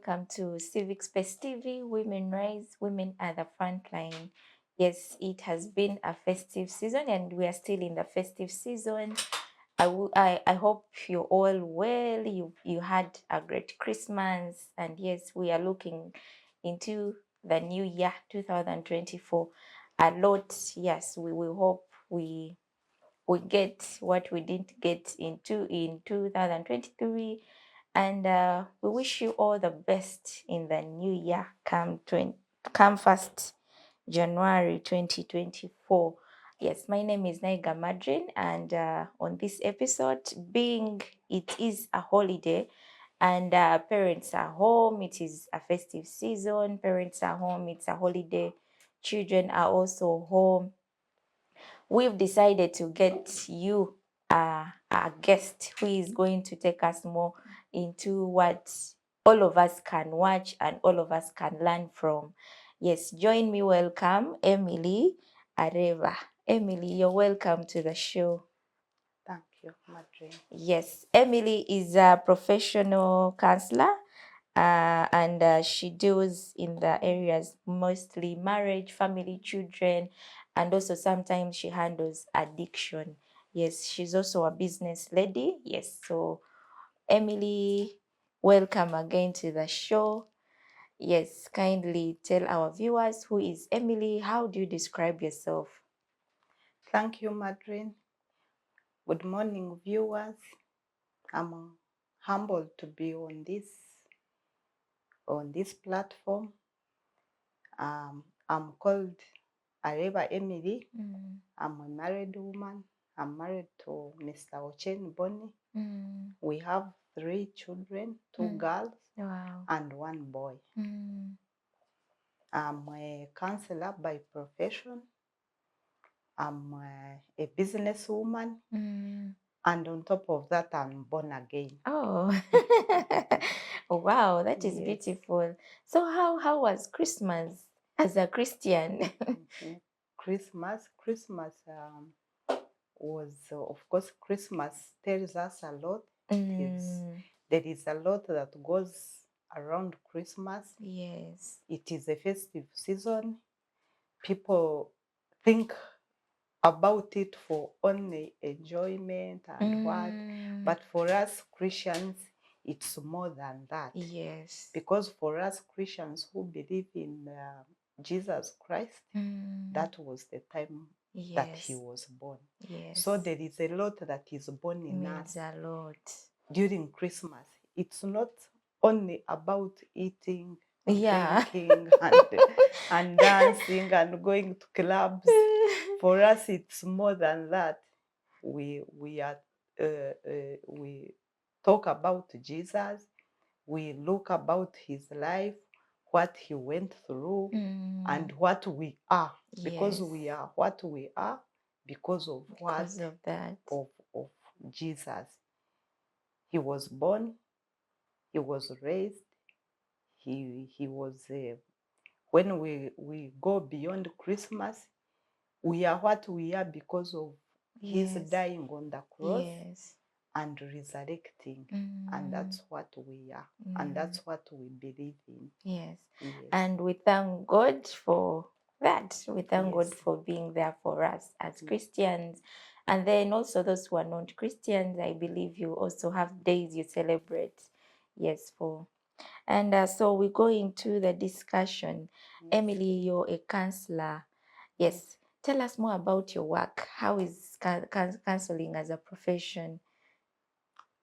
welcome to Civic Space TV. Women Rise, Women at the Frontline. Yes, it has been a festive season and we are still in the festive season. I hope you're all well. You had a great Christmas, and yes, we are looking into the new year 2024 a lot. Yes, we will hope we get what we didn't get in 2023, and we wish you all the best in the new year come 1st January 2024. Yes, my name is Nayiga Madreen, and on this episode, being it is a holiday and parents are home, it is a festive season, parents are home, it's a holiday, children are also home, we've decided to get you a guest who is going to take us more into what all of us can watch and all of us can learn from. Yes, join me. Welcome, Emily Areeba. Emily, you're welcome to the show. Thank you, Madreen. Yes, Emily is a professional counselor and she deals in the areas mostly marriage, family, children, and also sometimes she handles addiction. Yes, she's also a business lady. Yes, so Emily, welcome again to the show. Yes, kindly tell our viewers who is Emily. How do you describe yourself? Thank you, Madreen. Good morning, viewers. I'm humbled to be on this platform. I'm called Areeba Emily. I'm a married woman. I'm married to Mr. Ochen Boni. We have 3 children, 2 girls Wow. and 1 boy. I'm a counselor by profession. I'm a businesswoman. And on top of that, I'm born again. Oh, wow, that is Yes. beautiful. So how was Christmas as a Christian? Christmas was, of course, Christmas tells us a lot. There is a lot that goes around Christmas. Yes. It is a festive season. People think about it for only enjoyment and what, but for us Christians, it's more than that. Yes. Because for us Christians who believe in Jesus Christ, that was the time that he was born. Yes. So there is a lot that is born in Means us a lot. during Christmas. It's not only about eating, Yeah. drinking, and dancing and going to clubs. For us, it's more than that. We talk about Jesus. We look about his life, what he went through, and what we are, because we are what we are because of Because of that. of Jesus. He was born, he was raised, he was. When we go beyond Christmas, we are what we are because of his dying on the cross and resurrecting. And that's what we are. And that's what we believe in. Yes. Yes. And we thank God for that. We thank God Yes. for being there for us as Christians. And then also those who are not Christians, I believe you also have days you celebrate. Yes, for. And so we go into the discussion. Emily, you're a counselor. Yes. Tell us more about your work. How is counseling as a profession?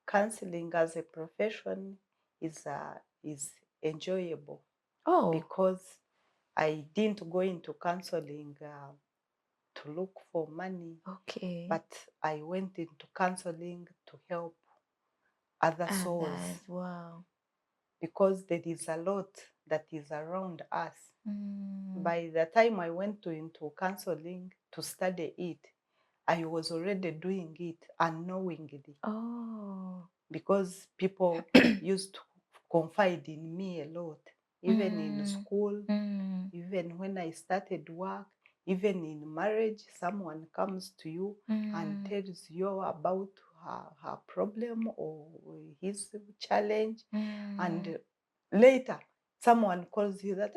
Counseling as a profession is enjoyable. Oh. Because I didn't go into counseling to look for money. Okay. But I went into counseling to help other souls. Wow. Because there is a lot that is around us. By the time I went into counseling to study it, I was already doing it unknowingly. Oh. Because people used to confide in me a lot, even in school, even when I started work, even in marriage. Someone comes to you and tells you about her problem or his challenge, and later someone calls you that,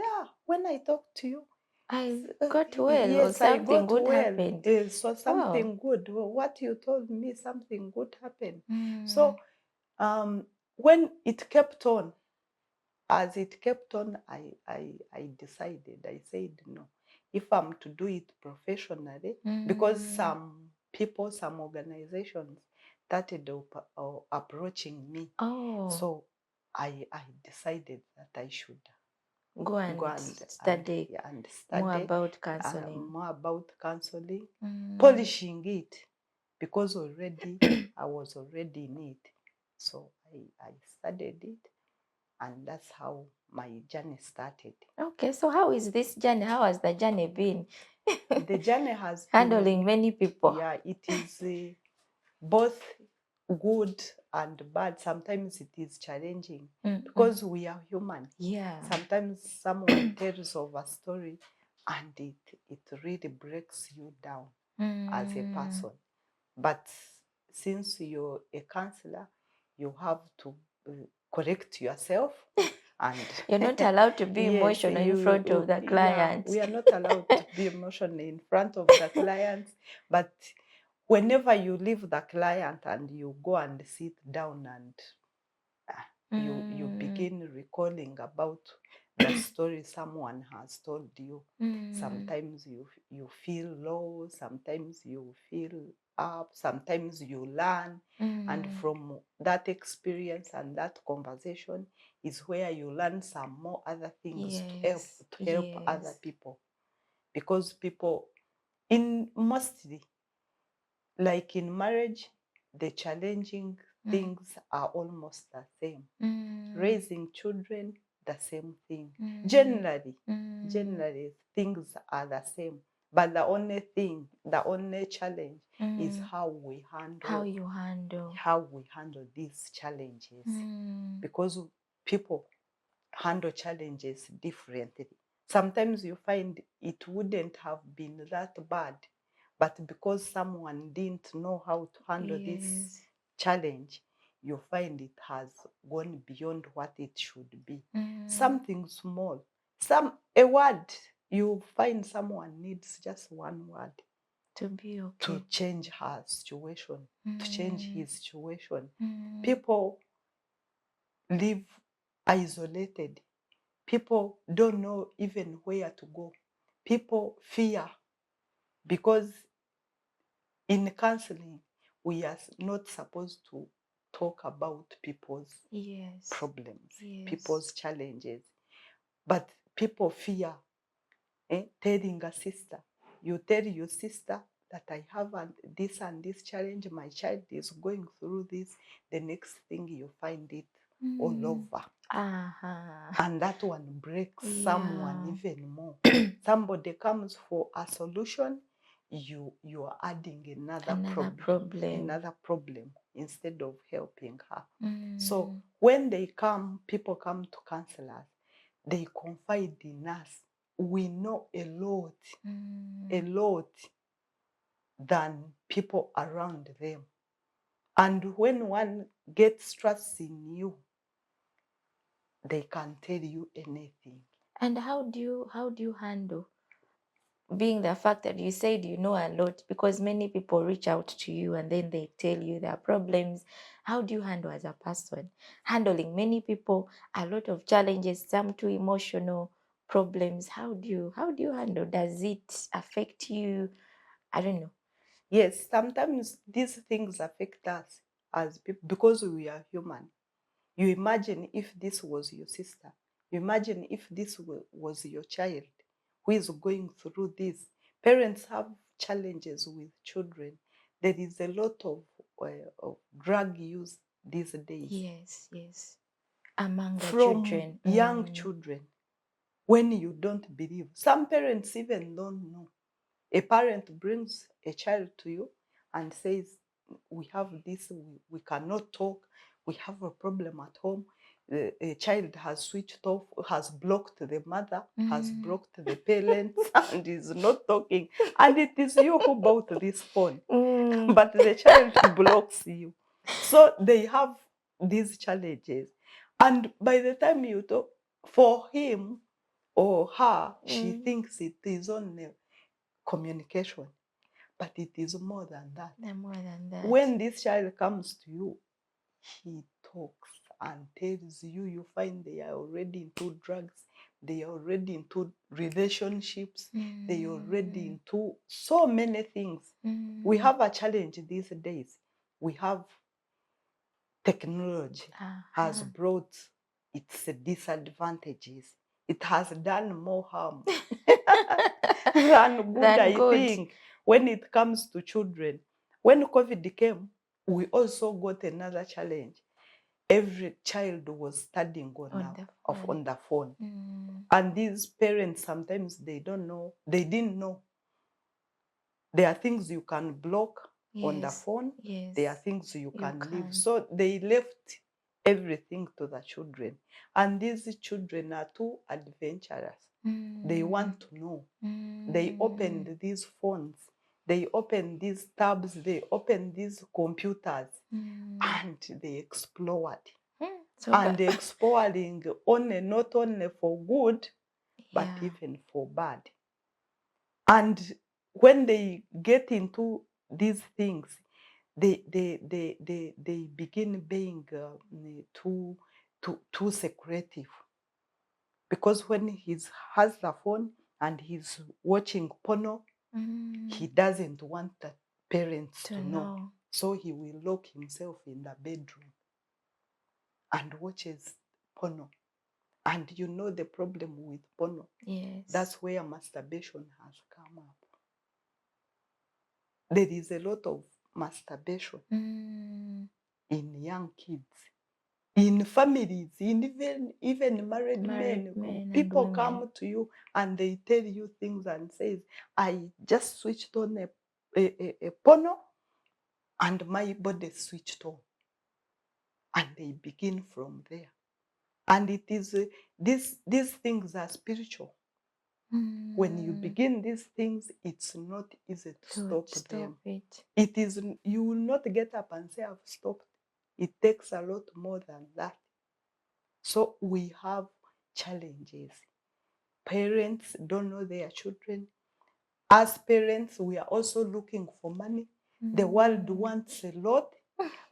when I talk to you, I got well, or yes, I something got good well. happened. So Wow. something good. What you told me, something good happened. Mm. So when it kept on, as it kept on, I decided, I said, no, if I'm to do it professionally, because some people, some organizations started approaching me. Oh, So I decided that I should go and go and study and more study about counseling. more about counseling, Mm. polishing it, because already I was already in it. So I studied it, and that's how my journey started. Okay, so how is this journey? How has the journey been? The journey has Handling many people. yeah, it is both good and bad. Sometimes it is challenging because we are human. Yeah. Sometimes someone tells of a story and it really breaks you down as a person. But since you're a counselor, you have to correct yourself. And You're not allowed to be yes, emotional in front of the client. we are not allowed to be emotional in front of the clients. But whenever you leave the client and you go and sit down and you begin recalling about the story someone has told you, sometimes you feel low, sometimes you feel up, sometimes you learn. And from that experience and that conversation is where you learn some more other things to help other people. Because people, in mostly, like in marriage, the challenging things are almost the same. Raising children, the same thing. Generally, things are the same. But the only thing, the only challenge is how we handle these challenges. Because people handle challenges differently. Sometimes you find it wouldn't have been that bad, but because someone didn't know how to handle this challenge, you find it has gone beyond what it should be. Something small, a word, you find someone needs just one word to be okay, to change her situation, to change his situation. People live isolated. People don't know even where to go. People fear, because in counseling, we are not supposed to talk about people's problems, people's challenges. But people fear telling a sister. You tell your sister that I have this and this challenge, my child is going through this. The next thing you find it all over. And that one breaks someone even more. Somebody comes for a solution, you are adding another problem instead of helping her. So when people come to counselors, they confide in us. We know a lot than people around them. And when one gets trust in you, they can tell you anything. And how do you handle being the fact that you said you know a lot, because many people reach out to you and then they tell you their problems? How do you handle as a person handling many people, a lot of challenges, some too emotional problems? How do you handle? Does it affect you? I don't know. Yes, sometimes these things affect us as people because we are human. You imagine if this was your sister. You imagine if this was your child who is going through this. Parents have challenges with children. There is a lot of drug use these days. Yes. Among the from children. young children, when you don't believe. Some parents even don't know. A parent brings a child to you and says, we have this, we cannot talk, we have a problem at home. A child has switched off, has blocked the mother, has blocked the parents, and is not talking. And it is you who bought this phone, but the child blocks you. So they have these challenges. And by the time you talk, for him or her, she thinks it is only communication, but it is more than that. More than that. When this child comes to you, he talks and tells you, you find they are already into drugs, they are already into relationships, they are already into so many things. We have a challenge these days. We have technology has brought its disadvantages. It has done more harm than good, I think, when it comes to children. When COVID came, we also got another challenge. Every child was studying on the phone. And these parents, sometimes they didn't know. There are things you can block on the phone. There are things you can leave. So they left everything to the children. And these children are too adventurous. They want to know. They opened these phones. They opened these tabs. They opened these computers. And they explored. And exploring not only for good, but even for bad. And when they get into these things, they begin being too secretive. Because when he has the phone and he's watching porno, he doesn't want the parents to know. So he will lock himself in the bedroom and watches porno. And you know the problem with porno. That's where masturbation has come up. There is a lot of masturbation in young kids, in families, in even married men. People come to you and they tell you things and says, I just switched on a porno and my body switched on. And they begin from there. And it is these things are spiritual. When you begin these things, it's not easy to stop them. It is, you will not get up and say, I've stopped. It takes a lot more than that. So we have challenges. Parents don't know their children. As parents, we are also looking for money. The world wants a lot.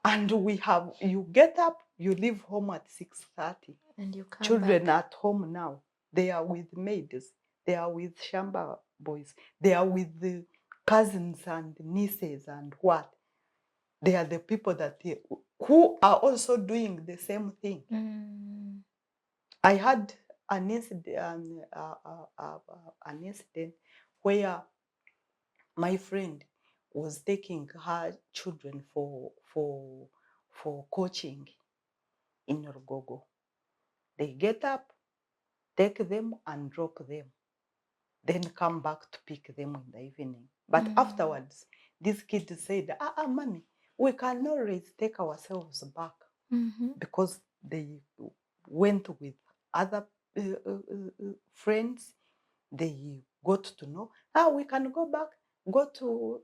And you get up, you leave home at 6:30. And you come Children back. at home now, they are with maids, they are with shamba boys, they are with the cousins and nieces and what. They are the people who are also doing the same thing. I had an incident where my friend was taking her children for coaching in Rugogo. They get up, take them and drop them, then come back to pick them in the evening. But afterwards, this kid said, mommy, we can always take ourselves back, because they went with other friends. They got to know, we can go back, go to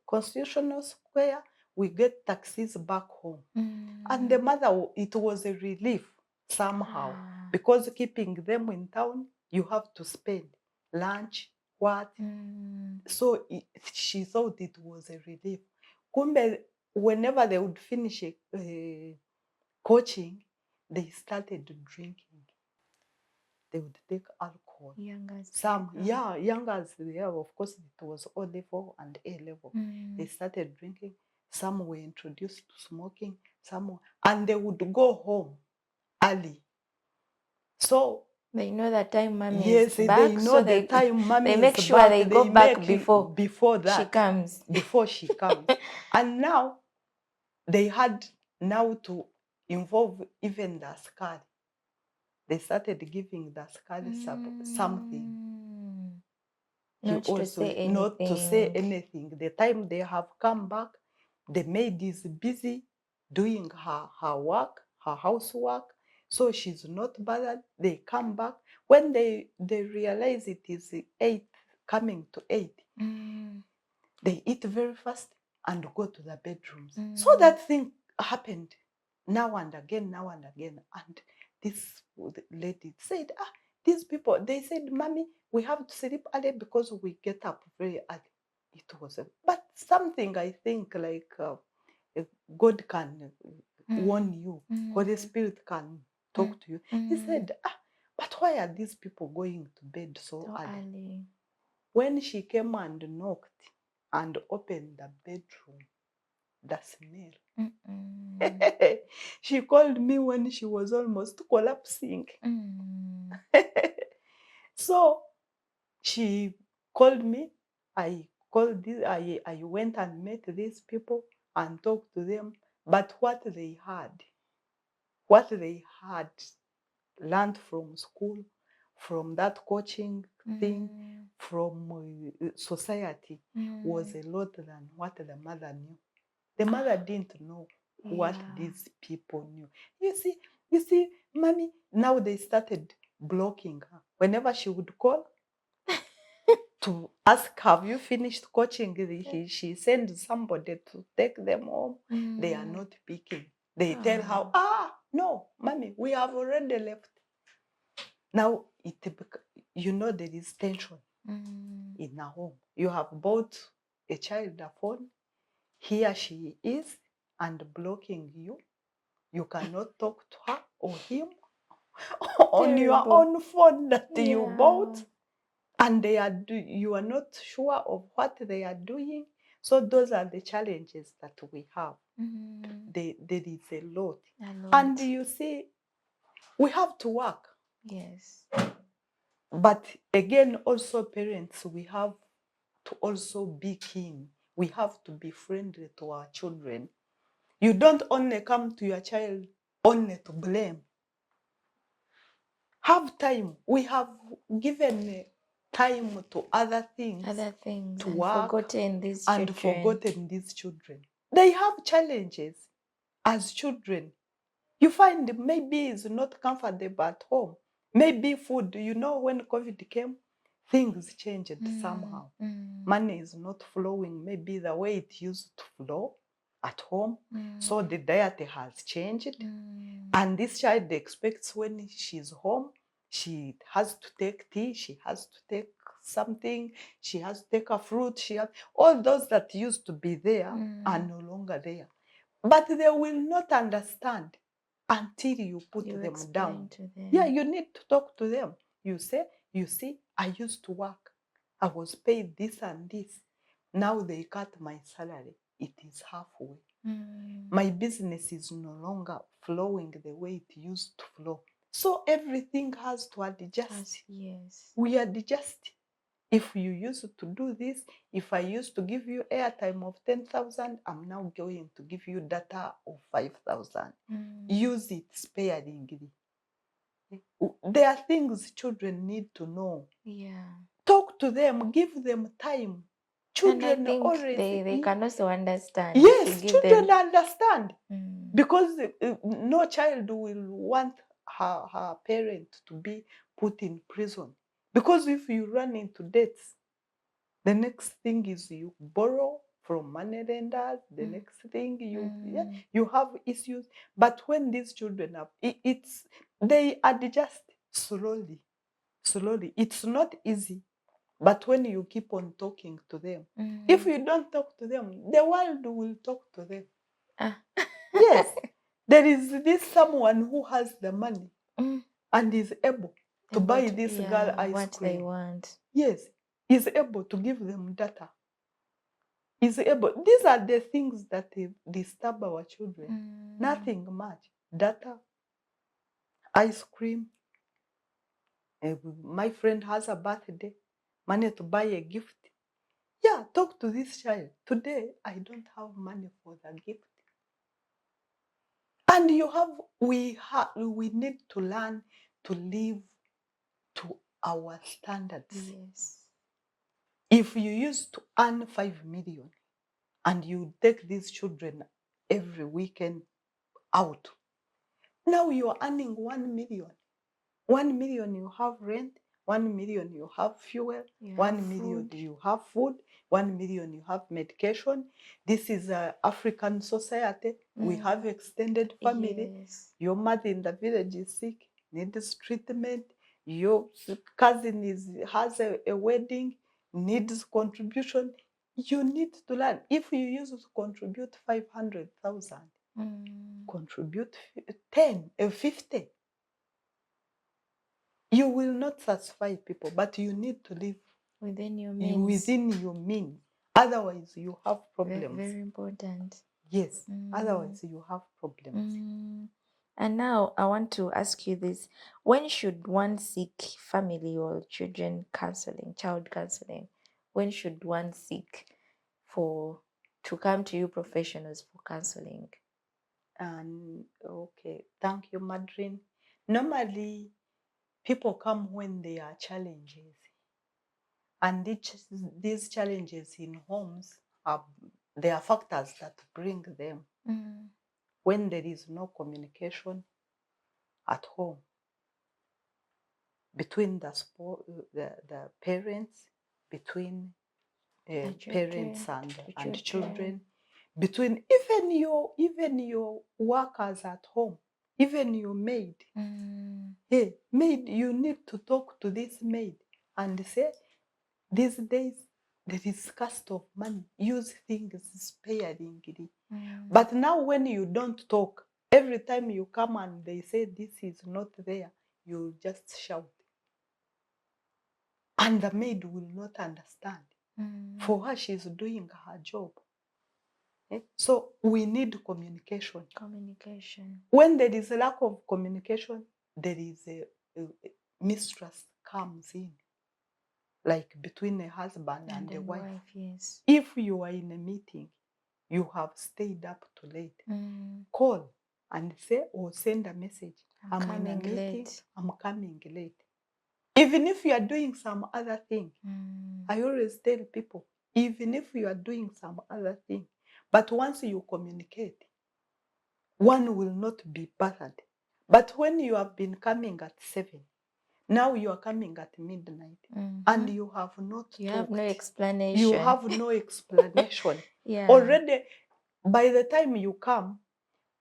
Constitutional Square, we get taxis back home. And the mother, it was a relief somehow, because keeping them in town, you have to spend lunch, what? So she thought it was a relief. Kumbe, whenever they would finish coaching, they started drinking. They would take alcohol. Youngers, of course, it was O level and A level. They started drinking. Some were introduced to smoking. And they would go home early. So they know that time mommy is back. They know the time mommy is back. They make sure they go back before that. She comes. Before she comes. And now they had to involve even the askari. They started giving the askari something. Not to say anything. The time they have come back, the maid is busy doing her work, her housework. So she's not bothered. They come back. When they realize it is 8, coming to 8, they eat very fast and go to the bedrooms. So that thing happened now and again. And this lady said, these people, they said, Mommy, we have to sleep early because we get up very early. It was, but something I think like God can warn you, Holy Spirit can talk to you. He said, but why are these people going to bed so early? When she came and knocked and opened the bedroom, the smell. She called me when she was almost collapsing. So she called me. I went and met these people and talked to them. But what they had learned from school, from that coaching thing, from society, was a lot than what the mother knew. The mother didn't know what these people knew. You see, Mommy, now they started blocking her. Whenever she would call to ask, have you finished coaching? She sends somebody to take them home. They are not picking. They tell her, no, Mommy, we have already left. Now, there is tension in a home. You have bought a child a phone. Here she is and blocking you. You cannot talk to her or him on your own phone that you bought. And you are not sure of what they are doing. So those are the challenges that we have. There is a lot. And you see, we have to work. Yes. But again, also parents, we have to also be keen. We have to be friendly to our children. You don't only come to your child only to blame. Have time. We have given time to other things to and work forgotten these and children. forgotten these children. They have challenges as children. You find maybe it's not comfortable at home. Maybe food, when COVID came, things changed somehow. Money is not flowing maybe the way it used to flow at home. So the diet has changed. And this child expects when she's home, she has to take tea, she has to take something, she has to take a fruit, all those that used to be there are no longer there. But they will not understand until you put them down. Yeah, you need to talk to them. You say, you see, I used to work. I was paid this and this. Now they cut my salary. It is halfway. My business is no longer flowing the way it used to flow. So everything has to adjust. Yes. We adjust. If you used to do this, if I used to give you airtime of 10,000, I'm now going to give you data of 5,000. Use it sparingly. There are things children need to know. Yeah. Talk to them, give them time. Children and I think always they can also understand. Yes, children understand. Because no child will want her parent to be put in prison. Because if you run into debts, the next thing is you borrow from money lenders. The next thing you have issues. But when these children have, they adjust slowly. It's not easy. But when you keep on talking to them, if you don't talk to them, the world will talk to them. Yes, there is this someone who has the money and is able to buy this girl ice what cream. they want. Yes, is able to give them data. Is able. These are the things that disturb our children. Nothing much. Data, ice cream. My friend has a birthday, money to buy a gift. Yeah, talk to this child. Today, I don't have money for the gift. And we need to learn to live to our standards. Yes. If you used to earn 5 million and you take these children every weekend out, now you are earning 1 million. 1 million you have rent, 1 million you have fuel, 1 million you have food, 1 million you have medication. This is an African society. We have extended family. Yes. Your mother in the village is sick. needs treatment, your cousin has a wedding, needs contribution. You need to learn. If you used to contribute 500,000, contribute 10, 50. You will not satisfy people, but you need to live within your means. within your means. Otherwise, you have problems. Very important. Yes, otherwise you have problems. And now I want to ask you this. When should one seek family or children counseling, child counseling? When should one seek to come to you professionals for counseling? And okay, thank you, Madreen. Normally, people come when there are challenges. And these challenges in homes, there are factors that bring them. When there is no communication at home between the parents, between parents and children, between even your workers at home, even your maid. Hey, maid, you need to talk to this maid and say, these days there is cost of money. Use things sparingly. But now when you don't talk, every time you come and they say this is not there, you just shout. And the maid will not understand. For her, she's doing her job. So we need communication. When there is a lack of communication, there is a mistrust comes in, like between a husband and a wife. Yes. If you are in a meeting, you have stayed up too late, call and say or send a message. I'm in a meeting, late. I'm coming late. Even if you are doing some other thing, I always tell people, even if you are doing some other thing, but once you communicate, one will not be bothered. But when you have been coming at 7, now you are coming at midnight, and you have not talked. Have no explanation. You have no explanation. Yeah. Already, by the time you come,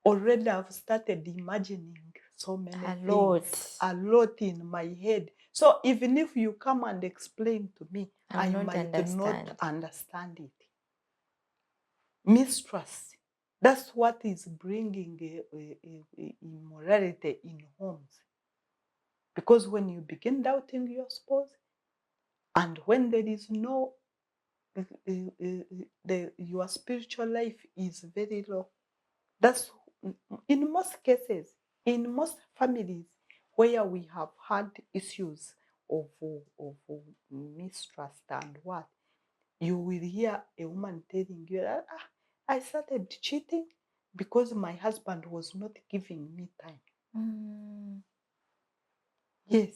already I've started imagining so many things. A lot in my head. So even if you come and explain to me, I might not understand it. Mistrust. That's what is bringing immorality in homes. Because when you begin doubting your spouse, and when there is no, your spiritual life is very low. That's in most cases, in most families where we have had issues of mistrust and what, you will hear a woman telling you that I started cheating because my husband was not giving me time. Yes.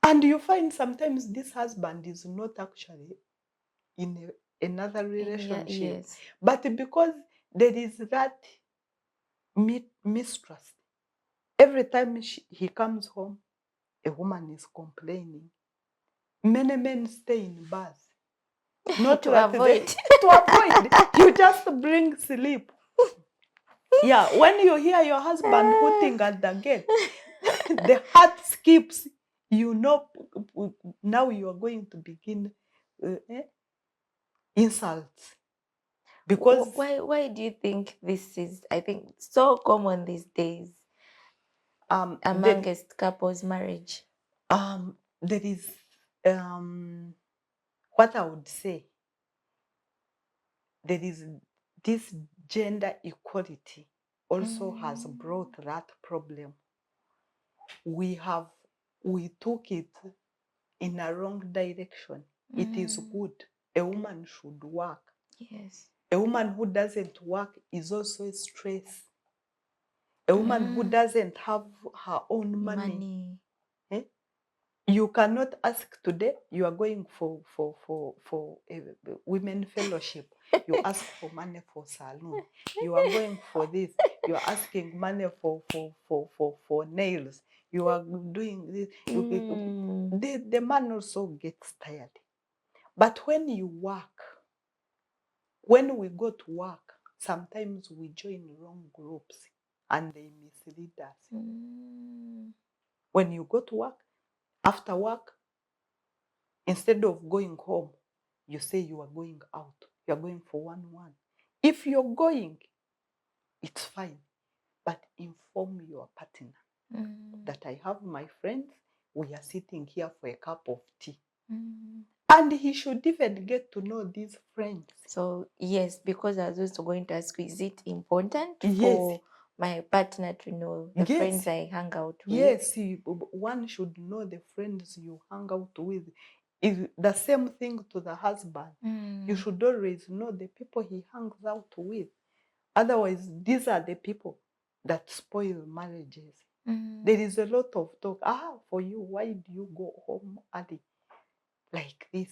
And you find sometimes this husband is not actually in another relationship. Yes. But because there is that mistrust, every time he comes home, a woman is complaining. Many men stay in bars. Not to avoid. To avoid. You just bring sleep. Yeah, when you hear your husband hooting at the gate, the heart skips. You know, now you are going to begin insults. Because why do you think this is, I think, so common these days amongst couples marriage? There is what I would say. There is this gender equality also has brought that problem. We took it in a wrong direction. It is good. A woman should work. Yes. A woman who doesn't work is also a stress. A woman who doesn't have her own money. You cannot ask today, you are going for a women fellowship. You ask for money for salon. You are going for this. You are asking money for nails. You are doing this. The man also gets tired. But when you work, when we go to work, sometimes we join wrong groups and they mislead us. Mm. When you go to work, after work, instead of going home, you say you are going out. You are going for 1-1. If you're going, it's fine. But inform your partner that I have my friends. We are sitting here for a cup of tea. And he should even get to know these friends. So, yes, because I was also going to ask, is it important Yes. for my partner to know the Yes. friends I hang out with? Yes, one should know the friends you hang out with. Is the same thing to the husband. You should always know the people he hangs out with. Otherwise, these are the people that spoil marriages. There is a lot of talk. For you, why do you go home early like this?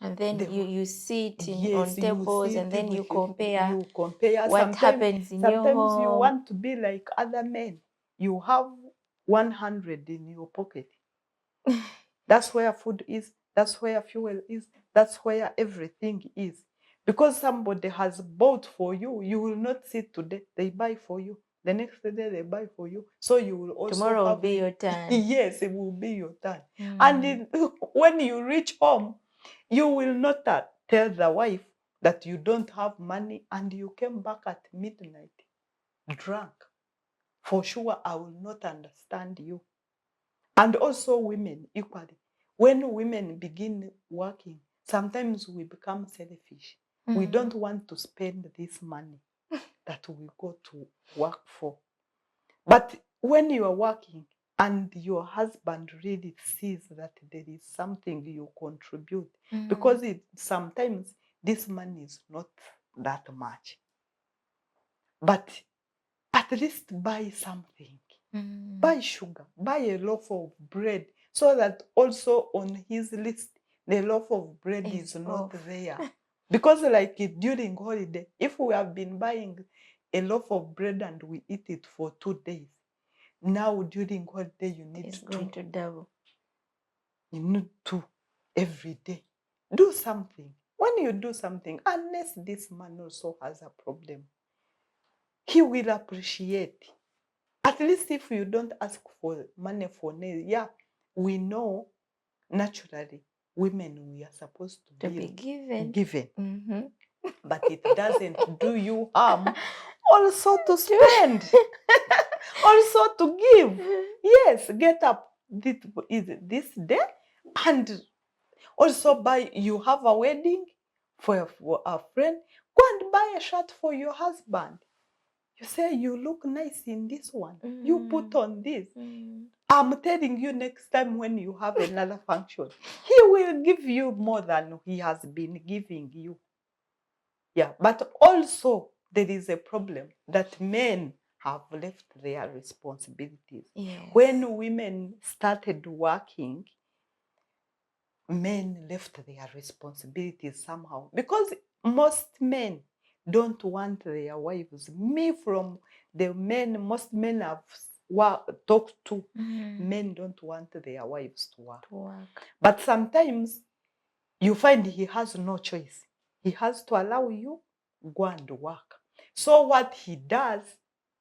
And then you sit Yes, on tables, you and then you sit, compare you compare. what happens in your Sometimes home. you want to be like other men. You have 100 in your pocket. That's where food is. That's where fuel is. That's where everything is. Because somebody has bought for you, you will not sit today. They buy for you. The next day they buy for you. So you will also Tomorrow will be your turn. Yes, it will be your turn. And when you reach home, you will not tell the wife that you don't have money and you came back at midnight drunk. For sure, I will not understand you. And also women equally. When women begin working, sometimes we become selfish. We don't want to spend this money that we go to work for. But when you are working and your husband really sees that there is something you contribute, because sometimes this money is not that much. But at least buy something. Buy sugar, buy a loaf of bread, so that also on his list, the loaf of bread is not there. Because like during holiday, if we have been buying a loaf of bread and we eat it for 2 days, now during holiday you need It's going to double. You need 2 every day. Do something. When you do something, unless this man also has a problem, he will appreciate. At least if you don't ask for money for nails, we know naturally women, we are supposed to be given. But it doesn't do you harm also to spend, also to give. Yes, get up this day, and also you have a wedding for a friend, go and buy a shirt for your husband. You say, you look nice in this one. You put on this. I'm telling you, next time when you have another function, he will give you more than he has been giving you. Yeah, but also there is a problem that men have left their responsibilities. Yes. When women started working, men left their responsibilities somehow, because most men don't want their wives. Most men I've talked to, men don't want their wives to work. But sometimes you find he has no choice. He has to allow you go and work. So what he does,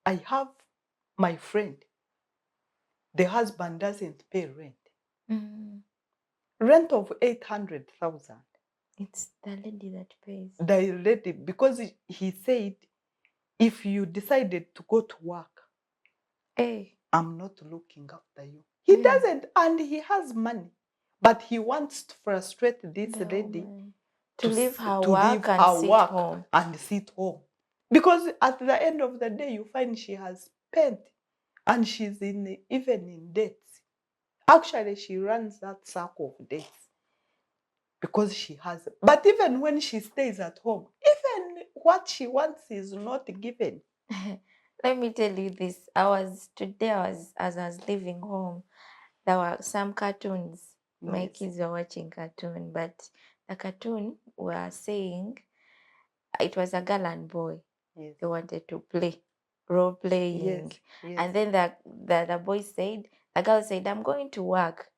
I have my friend, the husband doesn't pay rent. Rent of 800,000. It's the lady that pays. The lady, because he said, if you decided to go to work, I'm not looking after you. He doesn't, and he has money, but he wants to frustrate this lady to leave her work and sit home. Because at the end of the day, you find she has spent, and she's even in debt. Actually, she runs that circle of debts because she has. But even when she stays at home, even what she wants is not given. Let me tell you this. As I was leaving home, there were some cartoons. My kids were watching cartoon, but the cartoon were saying it was a girl and boy. They wanted to play role playing. And then the boy said, the girl said, I'm going to work.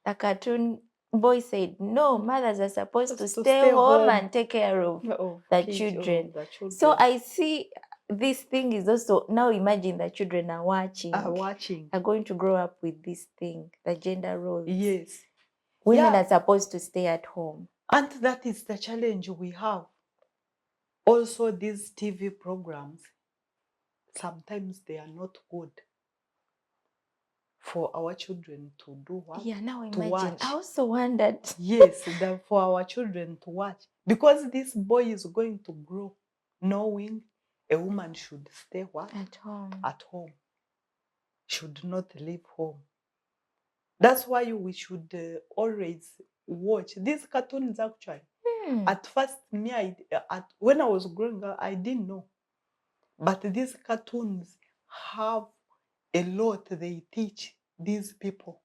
The cartoon boy said, no, mothers are supposed to stay home and take care of the children. So I see this thing is also, now imagine the children are watching, are going to grow up with this thing, the gender roles. Yes. Women are supposed to stay at home. And that is the challenge we have. Also, these TV programs, sometimes they are not good for our children to do what? Yeah, now to imagine. watch. I also wondered. Yes, for our children to watch. Because this boy is going to grow knowing a woman should stay what? At home. At home. Should not leave home. That's why we should always watch these cartoons actually. At first, when I was growing up, I didn't know. But these cartoons have a lot they teach these people.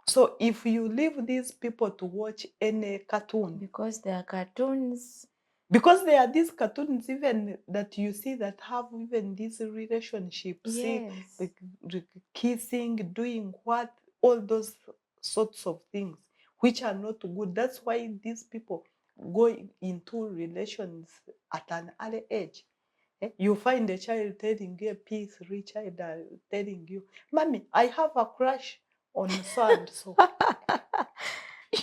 So if you leave these people to watch any cartoon, because they are cartoons, because there are these cartoons even that you see that have even these relationships, see, like kissing, doing what, all those sorts of things which are not good. That's why these people go into relations at an early age. You find a child telling you, a P3 child telling you, Mommy, I have a crush on so and so.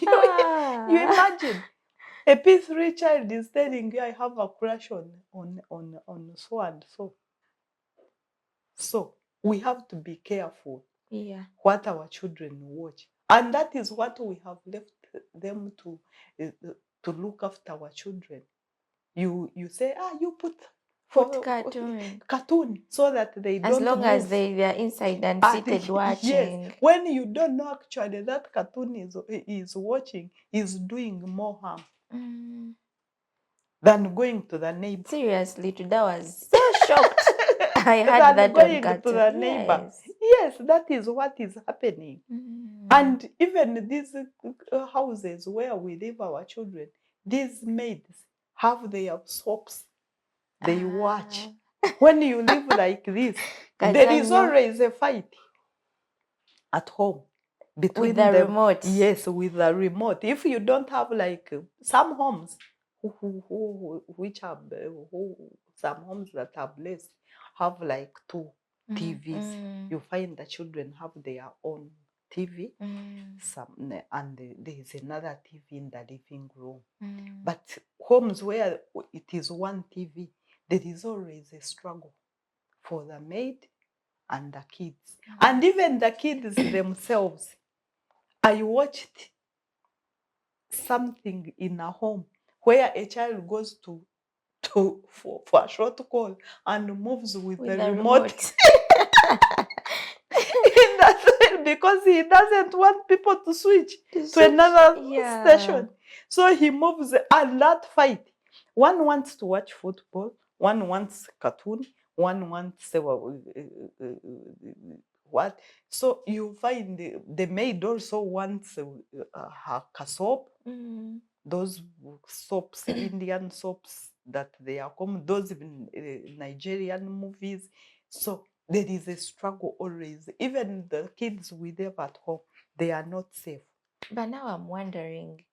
You imagine a P3 child is telling you, I have a crush on so and so. So we have to be careful what our children watch. And that is what we have left them to look after our children. You say, you put cartoon so that they don't as long move. as they are inside and seated watching. Yes, when you don't know actually that cartoon is watching is doing more harm than going to the neighbor. Seriously, today I was so shocked. I had that going on to the neighbor. Yes, that is what is happening. And even these houses where we leave our children, these maids have their soaps. They watch. When you live like this, there is always a fight at home between with the remote. Yes, with the remote. If you don't have like some homes, some homes that have less have like 2 TVs. You find the children have their own TV, and there is another TV in the living room. But homes where it is one TV, there is always a struggle for the maid and the kids. And even the kids themselves. I watched something in a home where a child goes for a short call and moves with the remote. Because he doesn't want people to switch to another station. So he moves, and that fight. One wants to watch football, one wants cartoon, one wants what. So you find the maid also wants her soap. Those soaps, Indian soaps that they are common, those Nigerian movies. So there is a struggle always. Even the kids we leave at home, they are not safe. But now I'm wondering,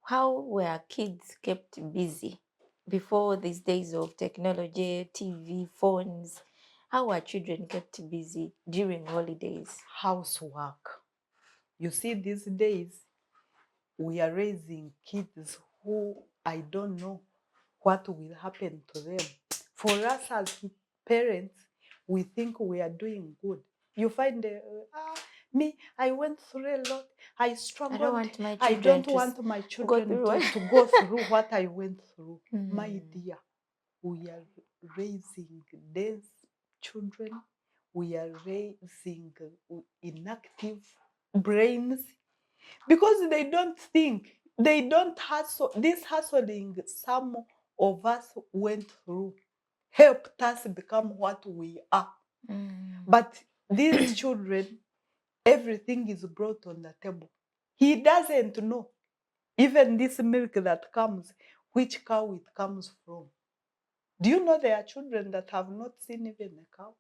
how were kids kept busy before these days of technology, TV, phones? How were children kept busy during holidays? Housework. You see, these days, we are raising kids who I don't know what will happen to them. For us as parents, we think we are doing good. You find me, I went through a lot. I struggled. I don't want my children to go through what I went through. My dear, we are raising dense children. We are raising inactive brains because they don't think. They don't hustle. This hustling some of us went through helped us become what we are. But these children, everything is brought on the table. He doesn't know. Even this milk that comes, which cow it comes from. Do you know there are children that have not seen even a cow,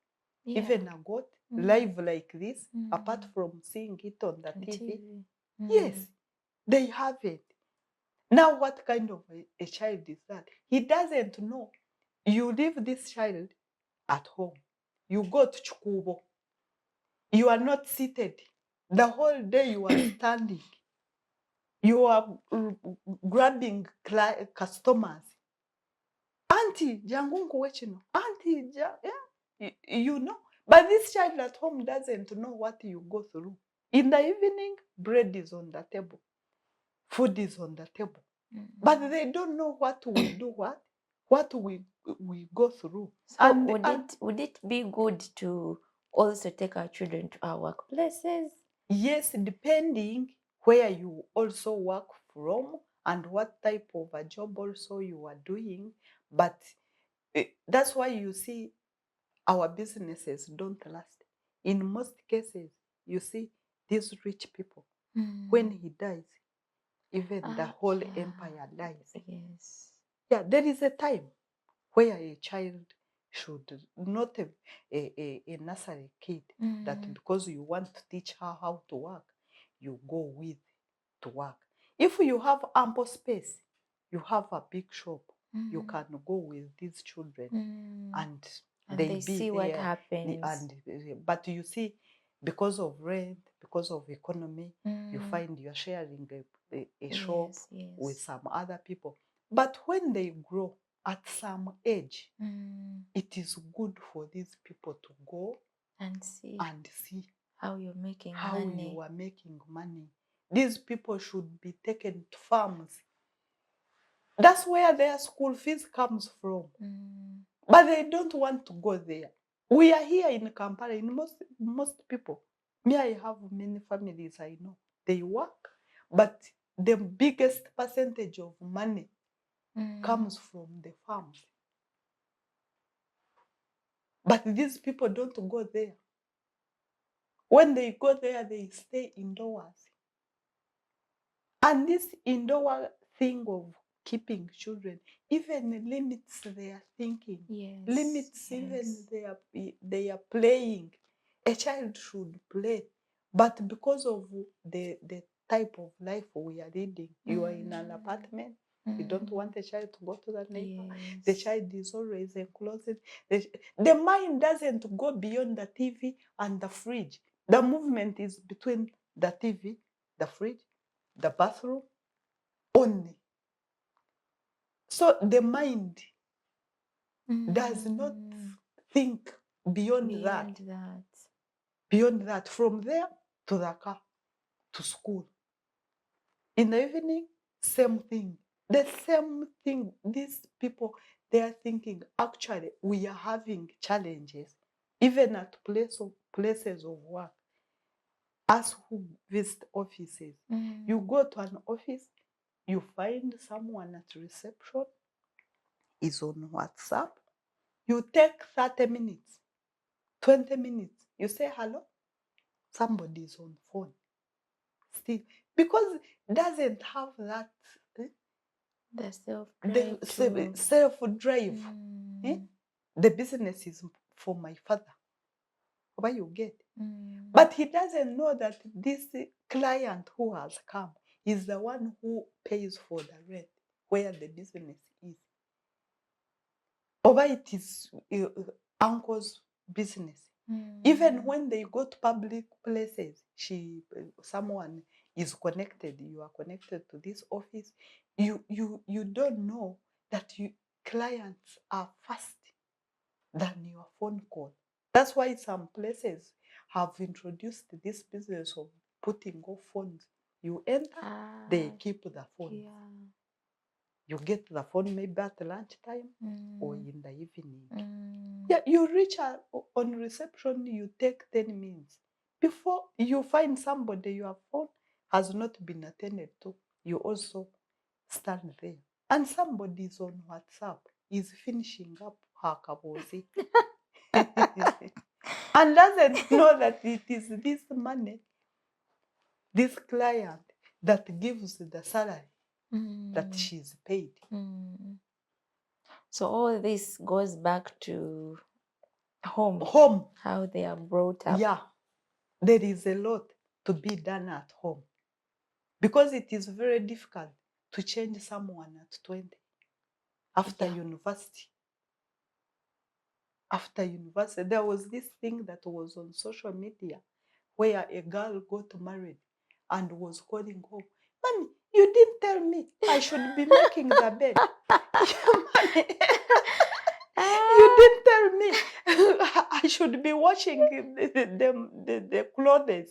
even a goat, live like this, apart from seeing it on the TV? Yes, they have it. Now, what kind of a child is that? He doesn't know. You leave this child at home. You go to Chukubo. You are not seated. The whole day you are standing. You are grabbing customers. Auntie, jangungu wechino. Auntie, yeah. You know. But this child at home doesn't know what you go through. In the evening, bread is on the table. Food is on the table. But they don't know what we do, what we go through. So would it be good to also take our children to our workplaces? Yes, depending where you also work from and what type of a job also you are doing. But that's why you see our businesses don't last. In most cases, you see these rich people, when he dies, even the whole empire dies. Yes. Yeah, there is a time where a child should not have a nursery kid that because you want to teach her how to work, you go with to work. If you have ample space, you have a big shop, you can go with these children and they be see there, what happens. But you see, because of rent, because of economy, you find you're sharing a shop with some other people. But when they grow at some age, it is good for these people to go and see how you're making money. You are making money. These people should be taken to farms. That's where their school fees comes from. But they don't want to go there. We are here in Kampala, in most people. Me, I have many families I know. They work, but the biggest percentage of money comes from the farms. But these people don't go there. When they go there, they stay indoors. And this indoor thing of keeping children even limits their thinking, limits even they are playing. A child should play, but because of the type of life we are leading, you are in an apartment, you don't want a child to go to the neighbor. The child is always enclosed. The mind doesn't go beyond the TV and the fridge. The movement is between the TV, the fridge, the bathroom only. So the mind does not think beyond that. Beyond that, from there to the car, to school. In the evening, same thing. The same thing. These people, they are thinking, actually, we are having challenges, even at places of work. Us who visit offices, you go to an office, you find someone at reception, is on WhatsApp. You take 30 minutes, 20 minutes. You say hello, somebody is on phone. Still, because it doesn't have that the self-drive. The business is for my father. What you get? But he doesn't know that this client who has come is the one who pays for the rent where the business is. Or it is uncle's business. Even when they go to public places, someone is connected, you are connected to this office, you don't know that clients are fast than your phone call. That's why some places have introduced this business of putting off phones. You enter, they keep the phone. You get the phone maybe at lunchtime or in the evening. Yeah, you reach on reception, you take 10 minutes. Before you find somebody, your phone has not been attended to, you also stand there. And somebody is on WhatsApp, is finishing up her kabozi. And doesn't know that it is this money, this client, that gives the salary that she's paid. So all this goes back to home, how they are brought up. Yeah, there is a lot to be done at home, because it is very difficult to change someone at 20 after university. After university, there was this thing that was on social media where a girl got married and was calling home. Mommy, you didn't tell me I should be making the bed. Mommy, you didn't tell me I should be washing the clothes.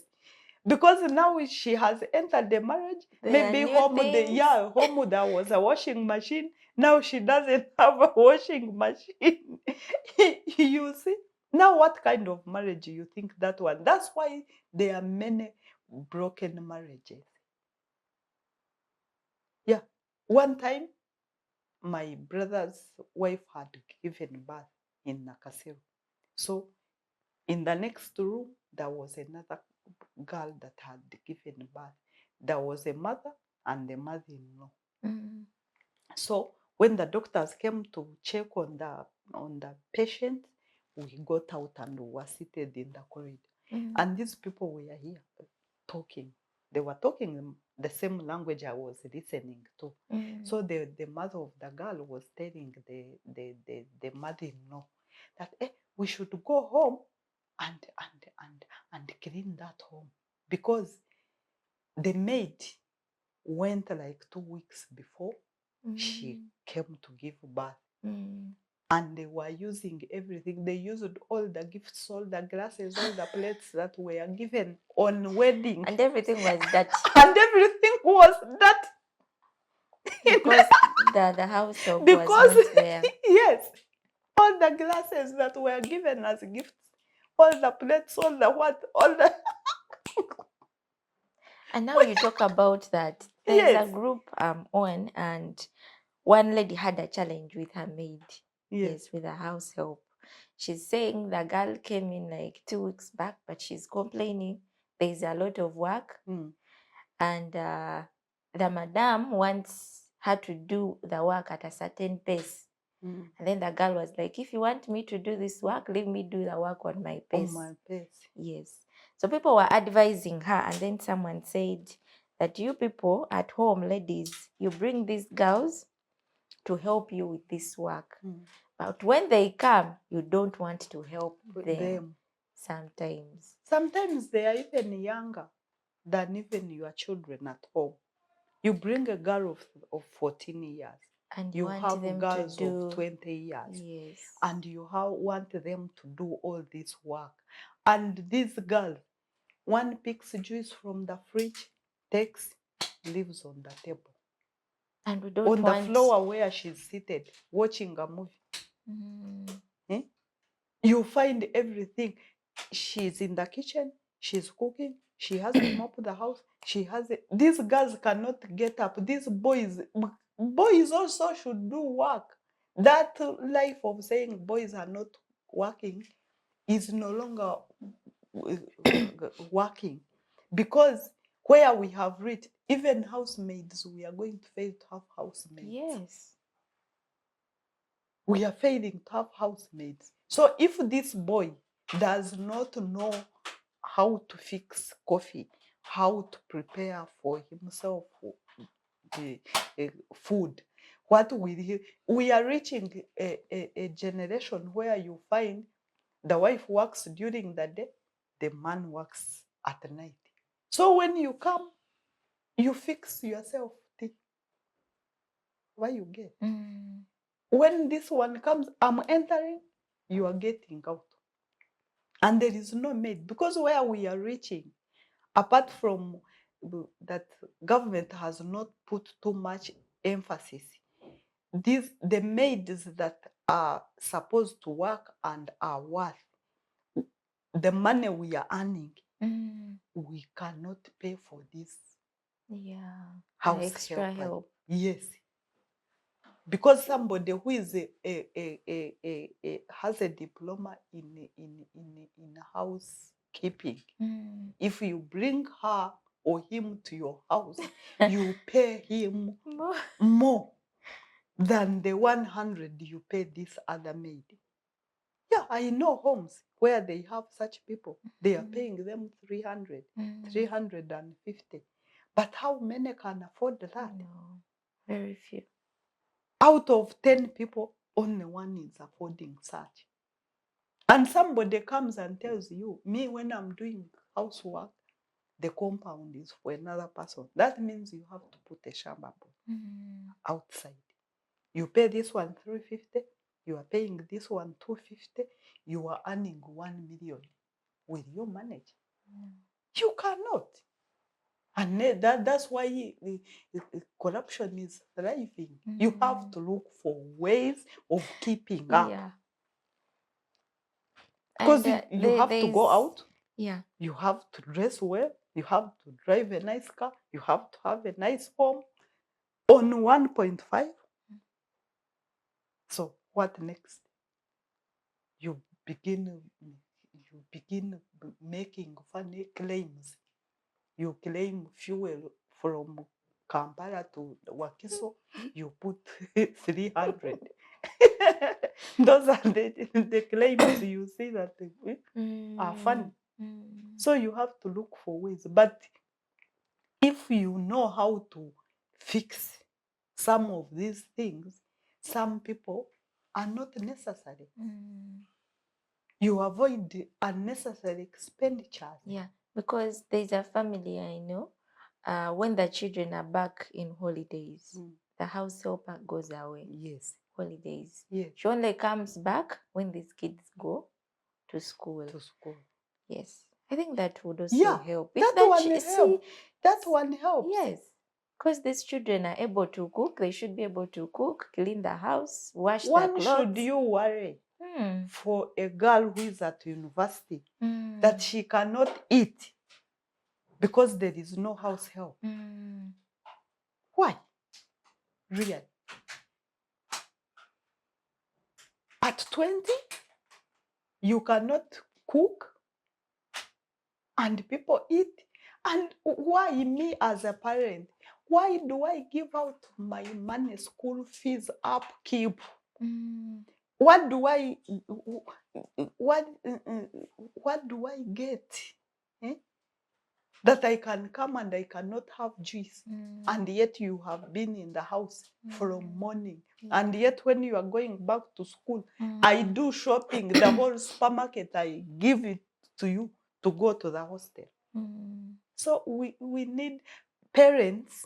Because now she has entered the marriage, There are maybe new home, things. home there was a washing machine. Now she doesn't have a washing machine. You see? Now what kind of marriage you think that one? That's why there are many broken marriages. Yeah. One time, my brother's wife had given birth in Nakasero. So in the next room, there was another girl that had given birth. There was a mother and a mother-in-law. Mm. So when the doctors came to check on the patient, we got out and we were seated in the corridor. Mm. And these people were here talking. They were talking the same language I was listening to. Mm. So the mother of the girl was telling the mother-in-law that we should go home and clean that home, because the maid went like 2 weeks before she came to give birth. Mm. And they were using everything. They used all the gifts, all the glasses, all the plates that were given on wedding. And everything was dirty. And everything was that. Because the house help was Because, not there. yes, all the glasses that were given as gifts, all the plates, all the what, all the. And now you talk about that. There's Yes. a group on, and one lady had a challenge with her maid. Yes. With a house help. She's saying the girl came in like 2 weeks back, but she's complaining there's a lot of work. Mm. And the madam wants her to do the work at a certain pace. Mm. And then the girl was like, if you want me to do this work, let me do the work on my pace. On my pace. Yes. So people were advising her, and then someone said that you people at home, ladies, you bring these girls to help you with this work. Mm. But when they come, you don't want to help them. Sometimes. Sometimes they are even younger than even your children at home. You bring a girl of 14 years. And you want have them girls to do... of 20 years. Yes. And you want them to do all this work. And these girls, one picks juice from the fridge, takes, leaves on the table. And we don't on want... the floor where she's seated, watching a movie. Mm. You find everything. She's in the kitchen, she's cooking, she hasn't mopped the house, these girls cannot get up. These boys also should do work. That life of saying boys are not working is no longer working, because where we have reached, even housemaids, we are going to fail to have housemaids. Yes. We are failing to have housemaids. So if this boy does not know how to fix coffee, how to prepare for himself the food, what will he? We are reaching a generation where you find the wife works during the day, the man works at night. So when you come, you fix yourself tea. Why you get? Mm. When this one comes, I'm entering, you are getting out. And there is no maid, because where we are reaching, apart from that government has not put too much emphasis, the maids that are supposed to work and are worth the money we are earning, we cannot pay for this. Yeah. House extra help. Yes. Because somebody who is has a diploma in housekeeping, if you bring her or him to your house, you pay him more than the 100 you pay this other maid. Yeah, I know homes where they have such people. They are paying them 300, 350. But how many can afford that? No, very few. Out of 10 people, only one is affording such. And somebody comes and tells you, me, when I'm doing housework, the compound is for another person. That means you have to put a shamba boy outside. You pay this one 350, you are paying this one 250, you are earning 1 million. Will you manage? You cannot. And that's why corruption is thriving. You have to look for ways of keeping up. Yeah. Because And you have to go out. Yeah. You have to dress well. You have to drive a nice car. You have to have a nice home on 1.5. So what next? You begin making funny claims. You claim fuel from Kampala to Wakiso, you put 300. Those are the claims you see that are funny. So you have to look for ways. But if you know how to fix some of these things, some people are not necessary. You avoid the unnecessary expenditures. Yeah, because there's a family I know, when the children are back in holidays, the house helper goes away. Yes. Holidays. Yes. She only comes back when these kids go to school. Yes. I think that would also help. That one helps. Yes. Because these children are able to cook. They should be able to cook, clean the house, wash their One clothes. should you worry for a girl who is at university that she cannot eat because there is no house help? Why? Really? At 20, you cannot cook and people eat? And why me as a parent? Why do I give out my money, school fees, upkeep? What do I get? That I can come and I cannot have juice, and yet you have been in the house from morning, and yet when you are going back to school, I do shopping, the whole supermarket, I give it to you to go to the hostel. So we need parents.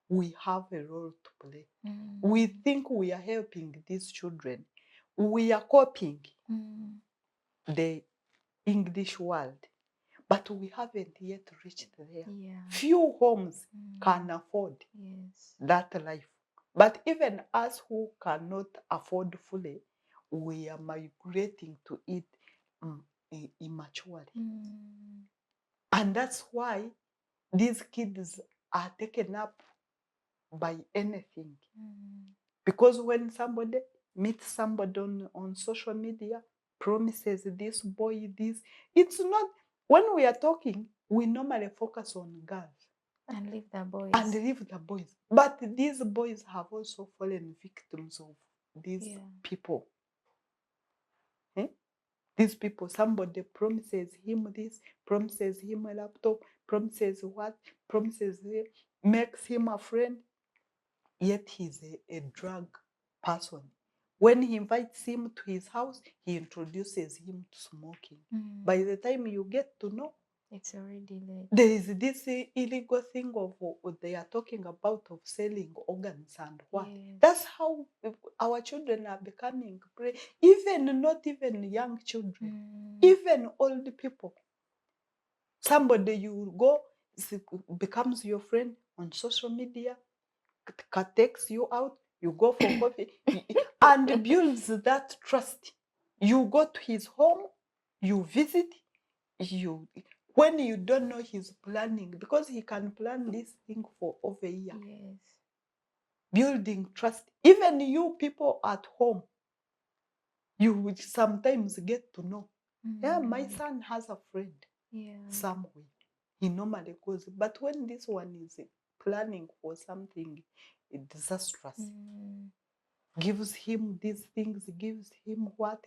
We have a role to play. We think we are helping these children. We are copying the English world, but we haven't yet reached there. Few homes can afford that life. But even us who cannot afford fully, we are migrating to it immaturely. And that's why these kids are taken up by anything. Because when somebody meets somebody on social media, promises this boy this, it's not, when we are talking, we normally focus on girls. And leave the boys. But these boys have also fallen victims of these people. These people, somebody promises him this, promises him a laptop, promises what, promises makes him a friend, yet he's a drug person. When he invites him to his house, he introduces him to smoking. By the time you get to know, it's already late. There is this illegal thing of they are talking about of selling organs and what. That's how our children are becoming prey. Even not even young children, even old people. Somebody you go becomes your friend on social media, takes you out, you go for coffee, and builds that trust. You go to his home, you visit, when you don't know he's planning, because he can plan this thing for over a year. Building trust. Even you people at home, you would sometimes get to know. Yeah, my son has a friend somewhere. He normally goes. But when this one is planning for something disastrous, gives him these things, gives him what.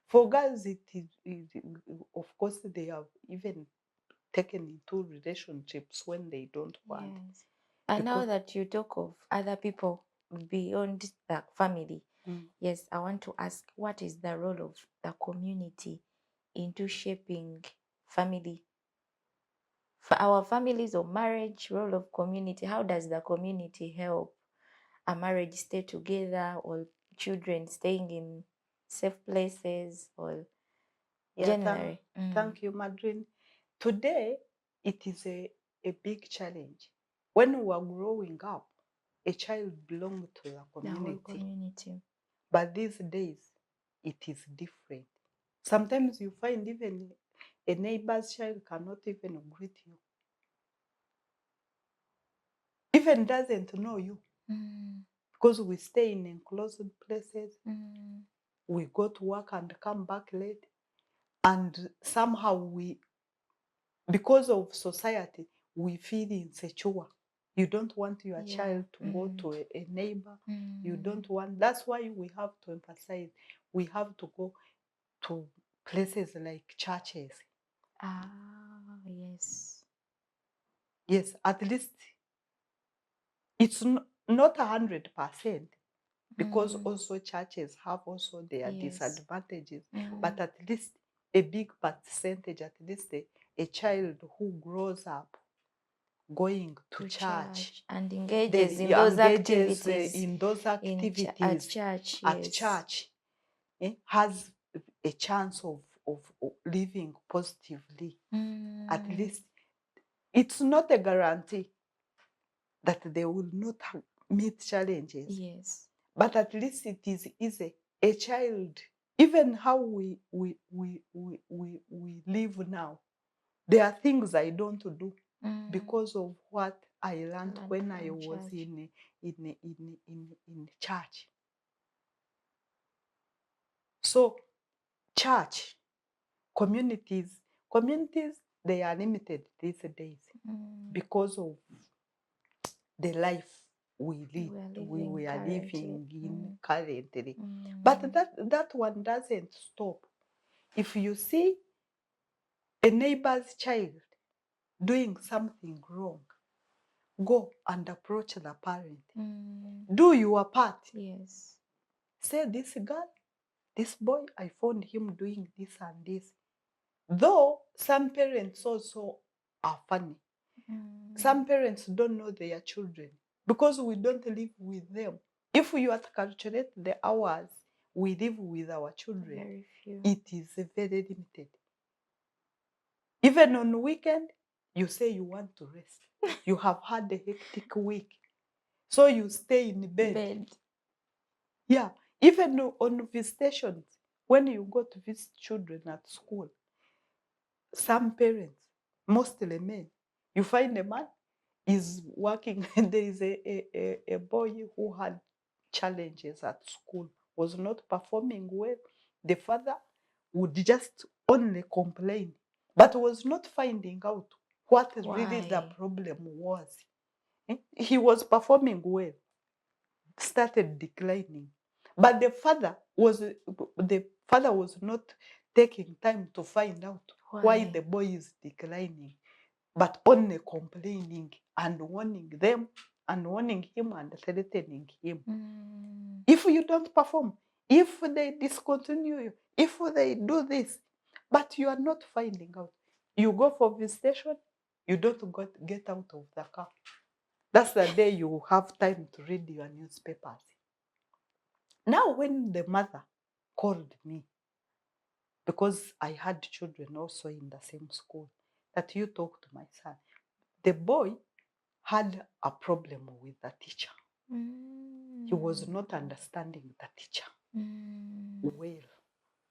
For girls, of course, they have even taken into relationships when they don't want. And now that you talk of other people beyond the family, Yes, I want to ask, what is the role of the community into shaping family? For our families or marriage, role of community, how does the community help a marriage stay together, or children staying in safe places, or Yeah, generally? thank you, Madreen. Today, it is a big challenge. When we were growing up, a child belonged to the The whole community. community. But these days, it is different. Sometimes you find even a neighbor's child cannot even greet you, even doesn't know you, because we stay in enclosed places. We go to work and come back late. And somehow because of society, we feel insecure. You don't want your child to go to a neighbor. You don't want, that's why we have to emphasize, we have to go to places like churches. Yes. Yes, at least it's not 100%, because also churches have also their disadvantages, but at least a big percentage, at least a child who grows up going to church and then engages in he those engages activities in those at activities church. at Yes. church, has a chance of living positively. At least it's not a guarantee that they will not meet challenges. Yes. But at least it is easy. A child, even how we live now, there are things I don't do because of what I learned when I was in church. So church, communities, they are limited these days because of the life we are living in currently. But that one doesn't stop. If you see a neighbor's child doing something wrong, go and approach the parent. Do your part. Yes. Say, this girl, this boy, I found him doing this and this. Though some parents also are funny. Some parents don't know their children because we don't live with them. If you calculate the hours we live with our children, Very few. it is very limited. Even on weekend, you say you want to rest. You have had a hectic week, so you stay in bed. Yeah, even on visitations, when you go to visit children at school, some parents, mostly men, you find a man is working. There is a boy who had challenges at school, was not performing well. The father would just only complain, but was not finding out what really the problem was. He was performing well, started declining, but the father was not taking time to find out why the boy is declining, but only complaining and warning them and warning him and threatening him. If you don't perform, if they discontinue you, if they do this, but you are not finding out. You go for visitation, you don't get out of the car. That's the day you have time to read your newspapers. Now, when the mother called me, because I had children also in the same school, that you talk to my son, the boy had a problem with the teacher. He was not understanding the teacher well.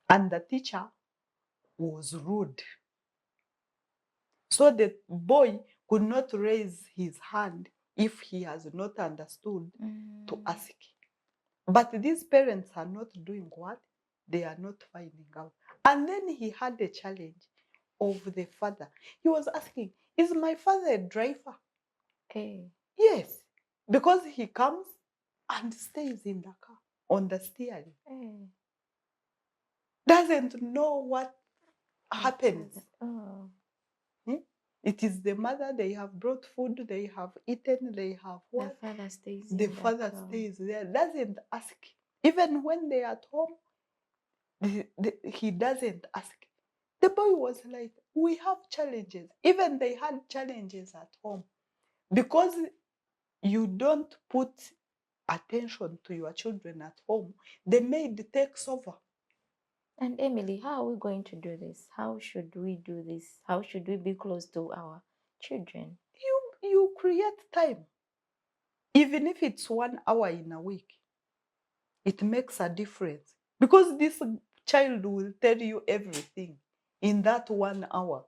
And the teacher was rude. So the boy could not raise his hand if he has not understood to ask. But these parents are not doing what? They are not finding out. And then he had a challenge of the father. He was asking, is my father a driver? Yes, because he comes and stays in the car on the steering. Doesn't know what happens. It is the mother, they have brought food, they have eaten, they have what? The father stays The father stays there, doesn't ask. Even when they're at home, he doesn't ask. The boy was like, we have challenges. Even they had challenges at home. Because you don't put attention to your children at home, the maid takes over. And Emily, how are we going to do this? How should we do this? How should we be close to our children? You create time. Even if it's 1 hour in a week, it makes a difference. Because this child will tell you everything in that 1 hour.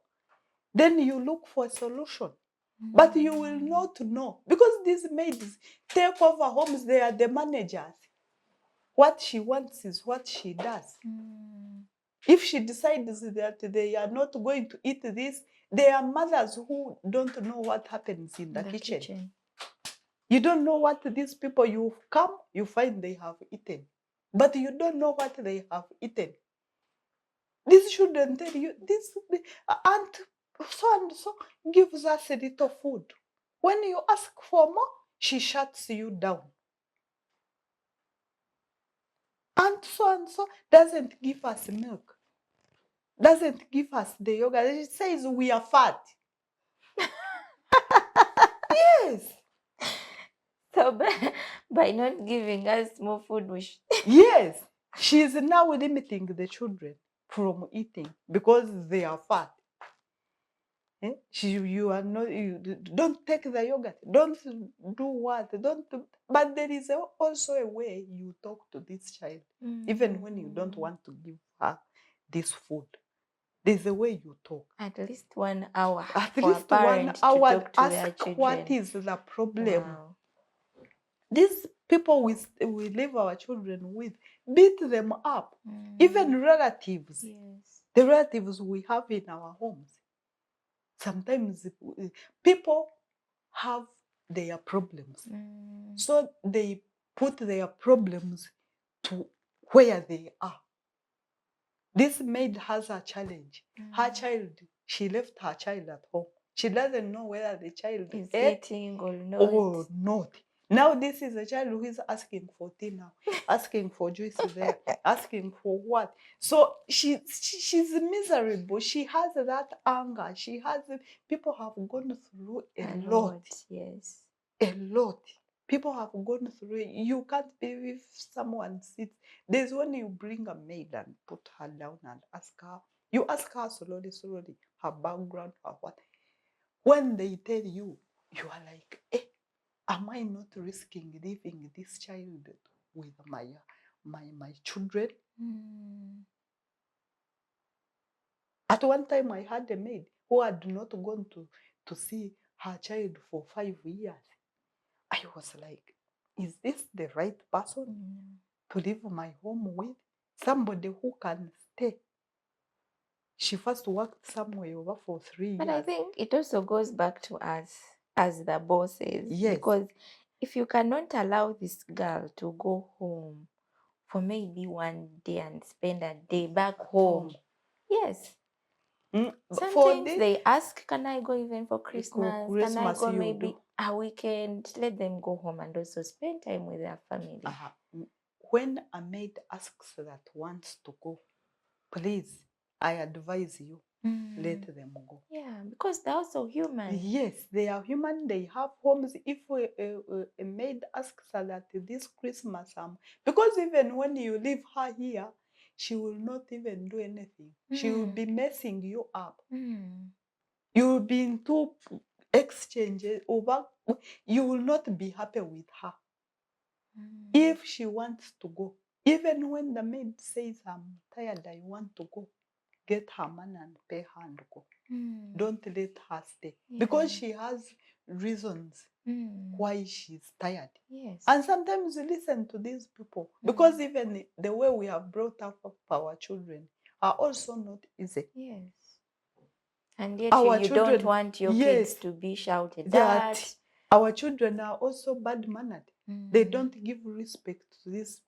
Then you look for a solution. But you will not know. Because these maids take over homes, they are the managers. What she wants is what she does. If she decides that they are not going to eat this, there are mothers who don't know what happens in the kitchen. You don't know what these people, you come, you find they have eaten. But you don't know what they have eaten. This shouldn't tell you, this aunt so and so gives us a little food. When you ask for more, she shuts you down. And so doesn't give us milk, doesn't give us the yogurt. It says we are fat. Yes. So by not giving us more food, Yes. She is now limiting the children from eating because they are fat. You are not. You don't take the yogurt. Don't do what. Don't. But there is also a way you talk to this child, even when you don't want to give her this food. There's a way you talk. At least 1 hour. At for least a 1 parent hour. to talk to their Ask children. what is the problem. Wow. These people we leave our children with, beat them up. Even relatives. Yes. The relatives we have in our homes. Sometimes people have their problems. So they put their problems to where they are. This maid has a challenge. Her child, she left her child at home. She doesn't know whether the child is ate eating or not. Now this is a child who is asking for tea now, asking for juice there, asking for what. So she's miserable. She has that anger. She has, people have gone through a lot. Yes. A lot. People have gone through it. You can't believe if someone sits. There's when you bring a maid and put her down and ask her. You ask her slowly, her background, her what. When they tell you, you are like, am I not risking leaving this child with my children? At one time, I had a maid who had not gone to see her child for 5 years. I was like, is this the right person to leave my home with? Somebody who can stay. She first worked somewhere over for 3 years. But I think it also goes back to us as the bosses. Yes. Because if you cannot allow this girl to go home for maybe 1 day and spend a day back home. Yes. Sometimes they ask, can I go even for Christmas? Can I go maybe a weekend? Let them go home and also spend time with their family. When a maid asks that wants to go, please, I advise you, let them go. Yeah, because they're also human. Yes, they are human. They have homes. If a maid asks her that this Christmas, because even when you leave her here, she will not even do anything. She will be messing you up. You will be in two exchanges over. You will not be happy with her. If she wants to go, even when the maid says, I'm tired, I want to go, get her money and pay her and go. Don't let her stay. Because she has reasons why she's tired. Yes. And sometimes listen to these people. Because even the way we have brought up our children are also not easy. Yes. And yet you children, don't want your kids to be shouted at. Our children are also bad-mannered. They don't give respect to these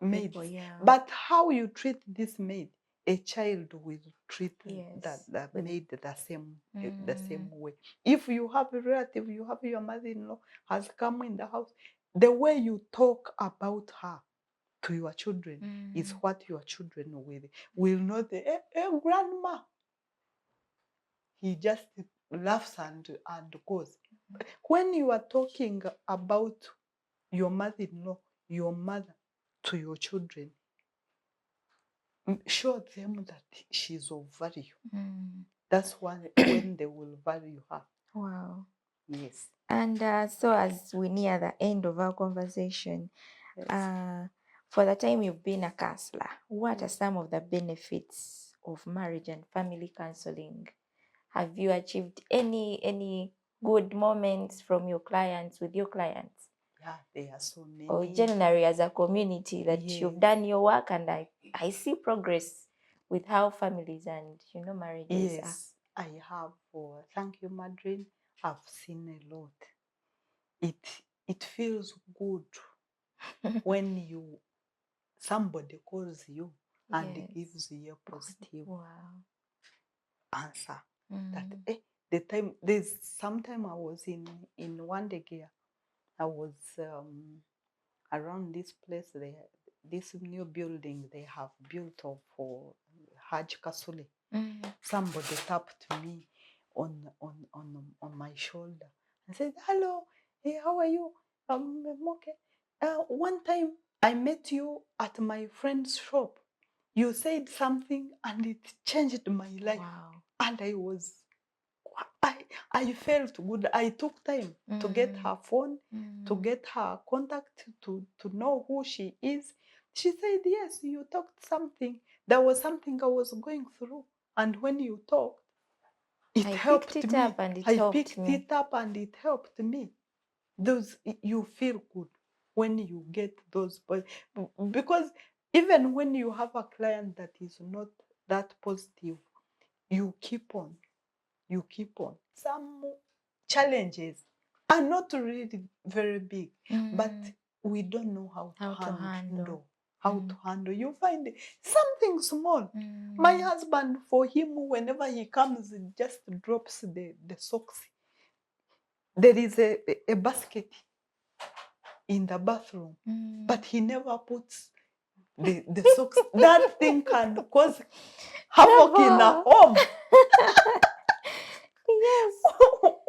maids. But how you treat this maid, a child will treat the maid the same way. If you have a relative, you have your mother-in-law has come in the house, the way you talk about her to your children is Mm. what your children will know. Grandma. He just laughs and goes. When you are talking about your mother-in-law, your mother, to your children, show them that she's of value. Mm. That's when they will value her. Wow. Yes. And so as we near the end of our conversation, Yes. for the time you've been a counselor, what are some of the benefits of marriage and family counseling? Have you achieved any good moments from your clients with your clients? Yeah, there are so many. Or generally as a community that you've done your work, and I see progress with how families and marriages are. Yes, I have. Thank you, Madreen. I've seen a lot. It feels good when somebody calls you and Yes. gives you a positive answer. That there's sometime I was in one day here. I was around this place. This new building they have built of for Hajj Kasule. Somebody tapped me on my shoulder and said, "Hello, hey, how are you? I'm okay. One time I met you at my friend's shop. You said something and it changed my life." Wow. And I felt good. I took time to get her phone, to get her contact, to know who she is. She said, "Yes, you talked something. There was something I was going through. And when you talked, it helped picked it me. up and it I helped picked me." it up and it helped me." You feel good when you get those, because even when you have a client that is not that positive, you keep on. Some challenges are not really very big, but we don't know how to handle. You find something small. My husband, for him, whenever he comes, he just drops the socks. There is a basket in the bathroom, but he never puts the socks. That thing can cause havoc in a home. Yes.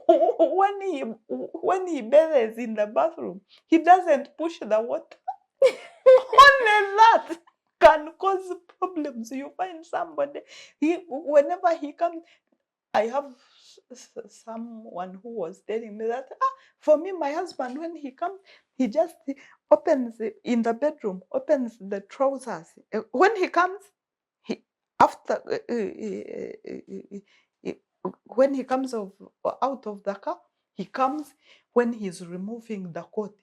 When he bathes in the bathroom, he doesn't push the water. Only that can cause problems. You find somebody, whenever he comes, I have someone who was telling me that, for me, my husband, when he comes, he just opens in the bedroom, opens the trousers. When he comes, he after when he comes out of the car, he comes when he's removing the coat.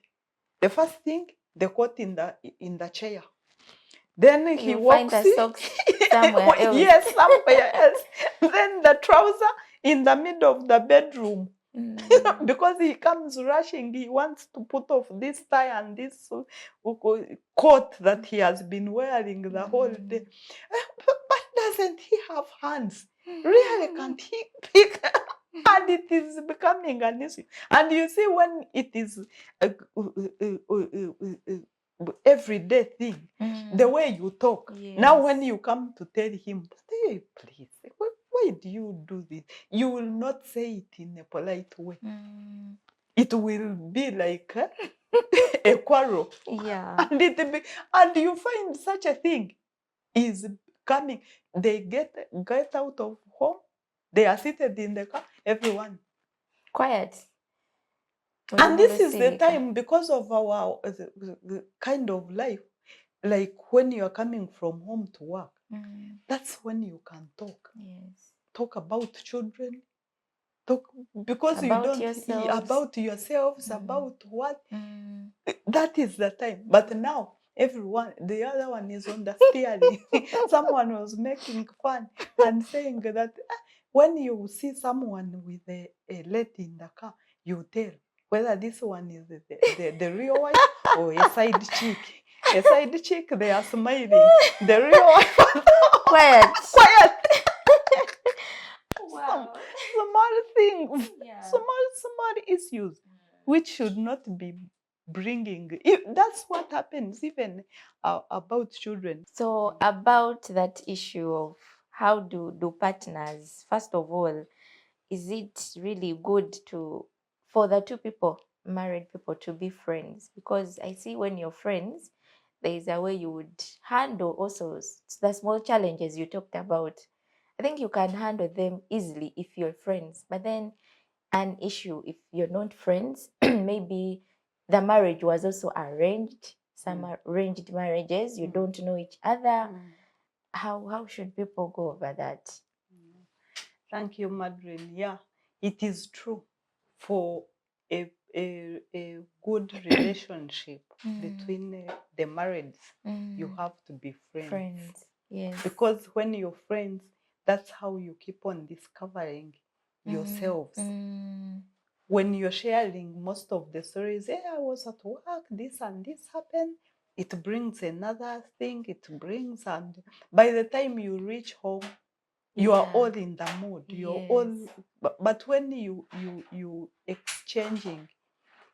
The first thing, the coat in the chair. Then he You find walks the socks somewhere else. Yes, somewhere else. Then the trouser in the middle of the bedroom. Because he comes rushing, he wants to put off this tie and this coat that he has been wearing the whole day. But doesn't he have hands? Really, can't he pick? And it is becoming an issue. And you see, when it is everyday thing, the way you talk. Yes. Now, when you come to tell him, "Hey, please, why do you do this?" You will not say it in a polite way. It will be like a quarrel. Yeah. And you find such a thing is coming. They get out of home. They are seated in the car. Everyone Quiet. And this is the time, because of our kind of life, like when you are coming from home to work, that's when you can talk. Yes. Talk about children. Talk because About you don't yourselves. about yourselves, about what. That is the time. But now everyone, the other one is on the steering. Someone was making fun and saying that when you see someone with a lady in the car, you tell whether this one is the real wife or a side chick. A side chick, they are smiling. The real wife, quiet. Quiet. Wow. Small things, Yeah. small issues, which should not be bringing. That's what happens even about children. So about that issue of how do partners, first of all, is it really good for the two people, married people, to be friends? Because I see when you're friends, there is a way you would handle also the small challenges you talked about. I think you can handle them easily if you're friends, but then an issue if you're not friends, maybe the marriage was also arranged, some arranged marriages, you don't know each other. How should people go over that? Thank you, Madreen. Yeah, it is true. For a good relationship between the marrieds, you have to be friends. Yes. Because when you're friends, that's how you keep on discovering yourselves. When you're sharing most of the stories, hey, I was at work, this and this happened, it brings another thing, it brings, and by the time you reach home, you are all in the mood. You're all, but when you exchanging,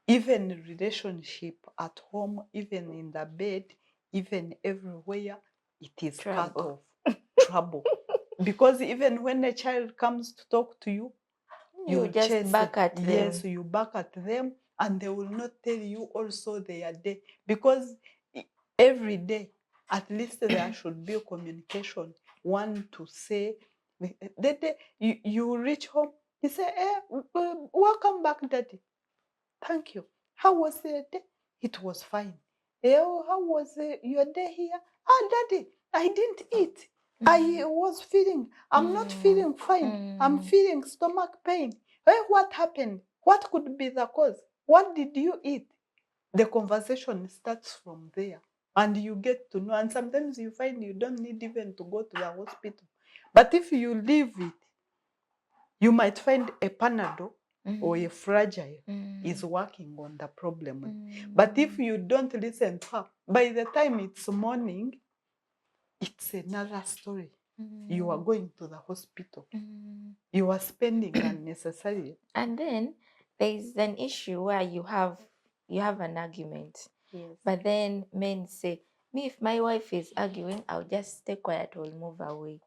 even relationship at home, even in the bed, even everywhere, it is part of trouble. Because even when a child comes to talk to you, you just chase back at them. Yes, you back at them, and they will not tell you also their day, because every day at least there should be a communication. One to say the day you reach home, you say, welcome back, daddy. Thank you. How was the day? It was fine. How was your day here? Ah, daddy, I didn't eat. I was I'm not feeling fine. I'm feeling stomach pain. What happened? What could be the cause? What did you eat? The conversation starts from there, and you get to know. And sometimes you find you don't need even to go to the hospital. But if you leave it, you might find a Panadol or a Fragile is working on the problem. But if you don't listen to her, by the time it's morning, it's another story. You are going to the hospital. You are spending unnecessarily. And then there is an issue where you have an argument. Yes. But then men say, me, if my wife is arguing, I'll just stay quiet or move away.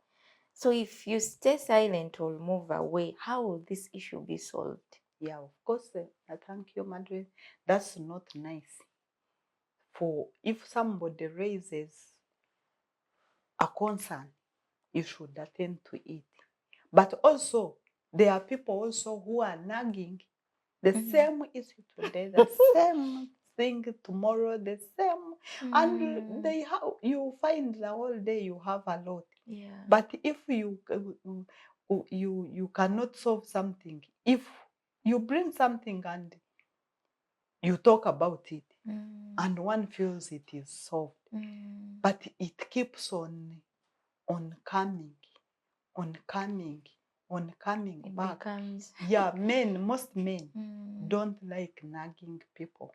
So if you stay silent or move away, how will this issue be solved? Yeah, of course. I thank you, Madreen. That's not nice. For if somebody raises a concern, you should attend to it. But also, there are people also who are nagging the same issue today, the same thing tomorrow, the same, and you find the whole day you have a lot. Yeah. But if you cannot solve something, if you bring something and you talk about it, and one feels it is solved, but it keeps on coming, It back. becomes... Yeah, most men don't like nagging people.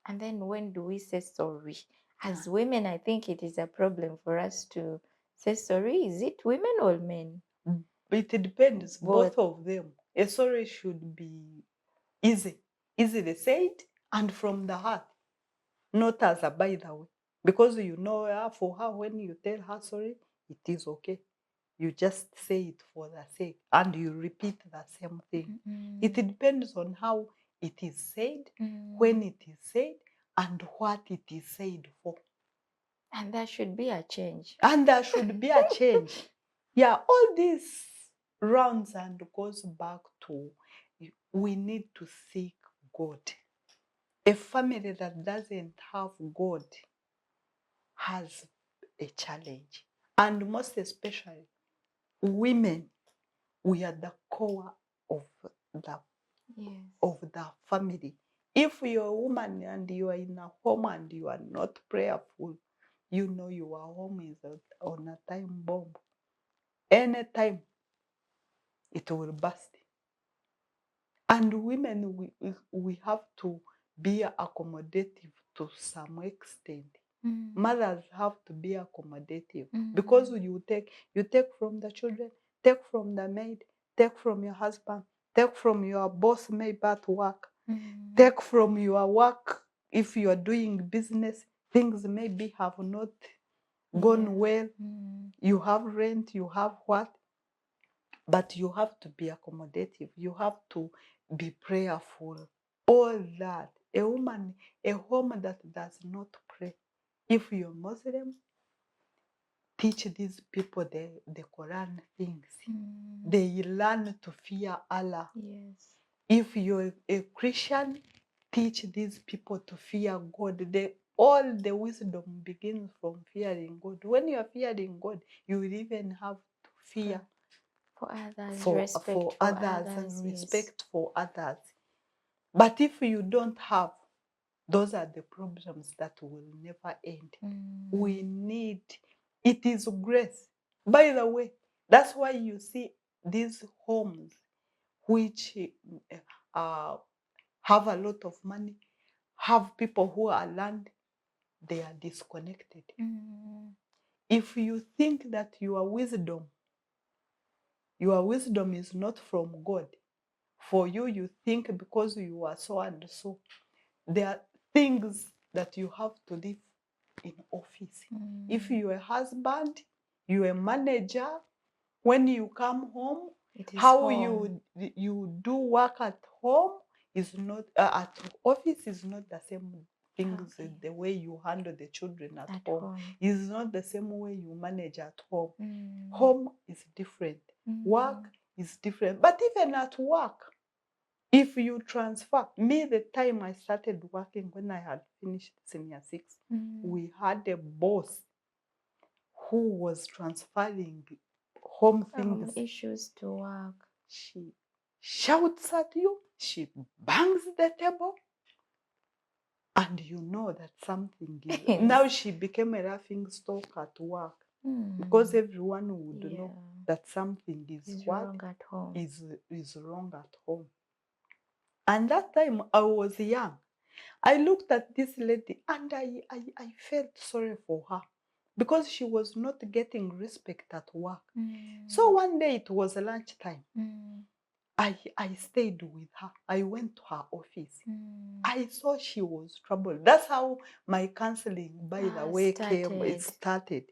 And then when do we say sorry? As women, I think it is a problem for us to say sorry. Is it women or men? It depends, Both. both of them. A sorry should be easily said and from the heart, not as a by the way. Because you know her, for her, when you tell her sorry, it is okay. You just say it for the sake, and you repeat the same thing. It depends on how it is said, when it is said, and what it is said for. And there should be a change. And there should be a change. Yeah, all this rounds and goes back to we need to seek God. A family that doesn't have God has a challenge. And most especially, women, we are the core of the family. If you're a woman and you are in a home and you are not prayerful, you know your home is on a time bomb. Anytime it will burst. And women, we have to be accommodative to some extent. Mothers have to be accommodative because you take from the children, take from the maid, take from your husband, take from your boss maybe at work, take from your work if you are doing business, things maybe have not gone well. You have rent, you have what? But you have to be accommodative. You have to be prayerful. All that. A woman, a home that does not pray. If you're Muslim, teach these people the Quran things. They learn to fear Allah. Yes. If you're a Christian, teach these people to fear God. All the wisdom begins from fearing God. When you are fearing God, you will even have to fear for others, for respect others and respect for others. But if you don't have, those are the problems that will never end. We need, it is grace. By the way, that's why you see these homes which have a lot of money, have people who are learned, they are disconnected. If you think that your wisdom is not from God, for you, you think because you are so and so, there are things that you have to live in office. If you're a husband, you're a manager, when you come home, how home. you do work at home is not, at office is not the same things. The way you handle the children at home is not the same way you manage at home. Home is different. Work is different. But even at work, if you transfer, me, the time I started working, when I had finished senior 6, we had a boss who was transferring home things. Issues to work. She shouts at you, she bangs the table, and you know that something is. Now she became a laughing stock at work because everyone would know that something is wrong at home. Is wrong at home. And that time I was young. I looked at this lady and I felt sorry for her because she was not getting respect at work. So one day, it was lunchtime. I stayed with her. I went to her office. I saw she was troubled. That's how my counseling, by the way, came. It started.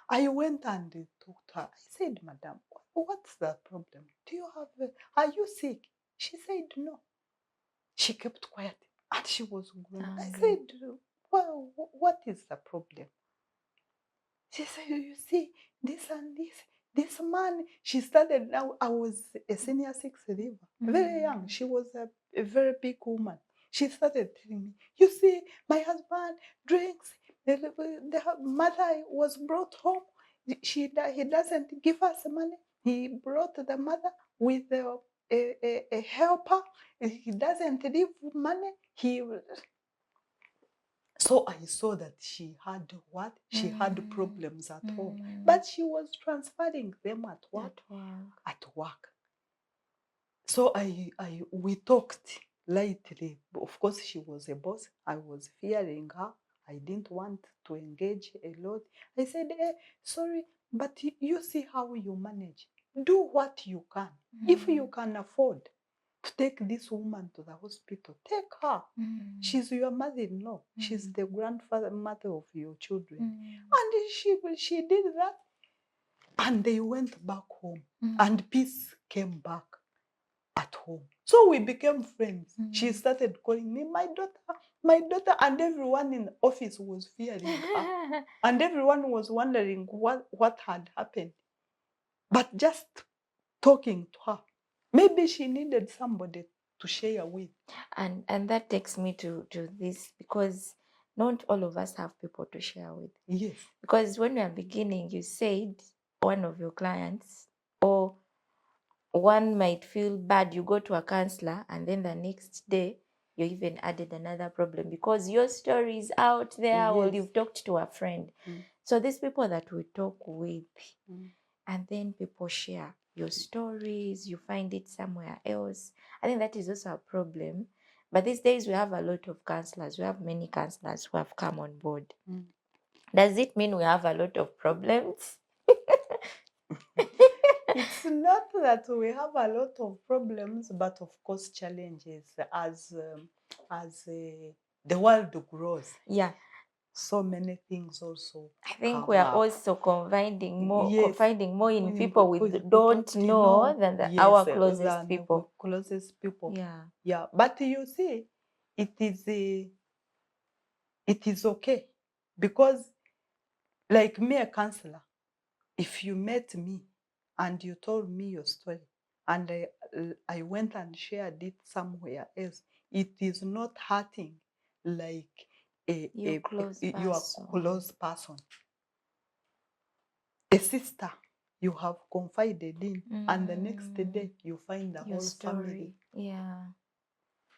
I went and talked to her. I said, Madam, what's the problem? Do you have, are you sick? She said, no. She kept quiet and she was groaning. I said, well, what is the problem? She said, you see, this and this man. She started, now I was a senior 6 leaver, very young. She was a very big woman. She started telling me, you see, my husband drinks. The mother was brought home. He doesn't give us money. He brought the mother with a helper. He doesn't leave money. So I saw that she had what? She had problems at home. But she was transferring them at what? At work. So we talked lightly. Of course, she was a boss. I was fearing her. I didn't want to engage a lot. I said, sorry, but you see how you manage. Do what you can. If you can afford to take this woman to the hospital, take her. She's your mother-in-law. She's the mother of your children. And she did that. And they went back home. And peace came back at home. So we became friends. She started calling me my daughter, and everyone in the office was fearing her. And everyone was wondering what had happened. But just talking to her, maybe she needed somebody to share with. And that takes me to this, because not all of us have people to share with. Yes. Because when we are beginning, you said one of your clients, or one might feel bad, you go to a counselor and then the next day you even added another problem because your story is out there. Well, you've talked to a friend. So these people that we talk with, and then people share your stories, you find it somewhere else. I think that is also a problem. But these days we have a lot of counselors. We have many counselors who have come on board. Does it mean we have a lot of problems? It's not that we have a lot of problems, but of course challenges. As the world grows. Yeah. So many things also I think come we are up. also confiding more, Yes, confiding more in people we people don't know than our closest than people. the closest people. Yeah. Yeah, but you see, it is okay, because like me, a counselor, if you met me and you told me your story and I went and shared it somewhere else, it is not hurting like Your close your person. close person, a sister you have confided in, and the next day you find the Your whole family, story. Yeah.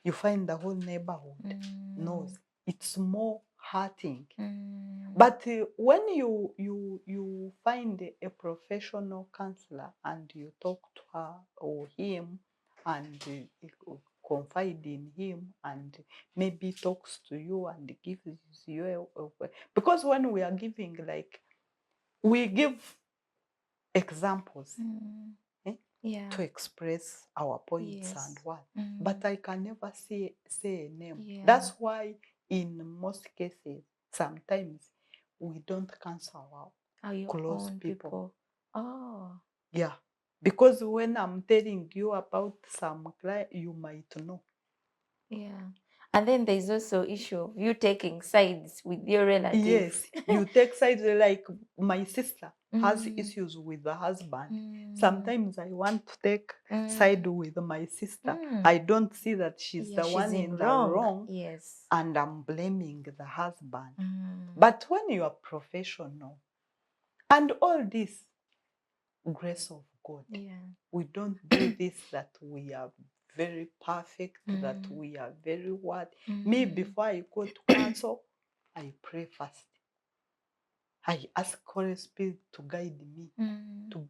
you find the whole neighborhood knows. It's more hurting. Mm. But when you find a professional counselor and you talk to her or him and confide in him, and maybe talks to you and gives you because when we are giving, like, we give examples eh, Yeah. to express our points Yes. and what, but I can never say a name. Yeah. That's why in most cases sometimes we don't counsel our Your close own people. Oh. Yeah, because when I'm telling you about some client, you might know. Yeah. And then there's also issue of you taking sides with your relatives. Yes, you take sides. Like my sister has issues with the husband. Sometimes I want to take side with my sister. I don't see that she's the one in the wrong. Yes. And I'm blaming the husband. But when you are professional, and all this grace of God, we don't do this that we are very perfect, that we are very what. Me, before I go to counsel, I pray first. I ask Holy Spirit to guide me, to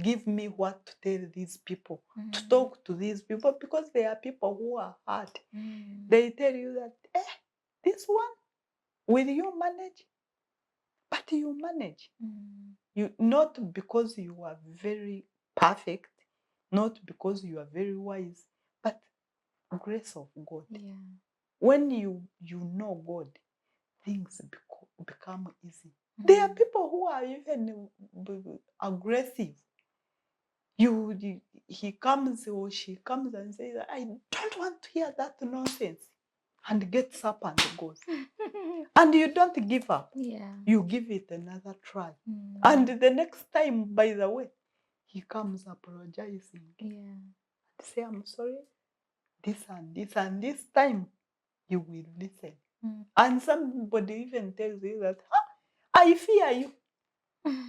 give me what to tell these people, to talk to these people, because there are people who are hard. They tell you that, this one, will you manage? But you manage. You, not because you are very perfect, not because you are very wise, but grace of God. When you know God, things become easy. There are people who are even aggressive. He comes or she comes and says, I don't want to hear that nonsense, and gets up and goes. And you don't give up. You give it another try. And the next time, by the way, he comes apologizing. And say, I'm sorry, this and this, and this time you will listen. And somebody even tells you that, I fear you.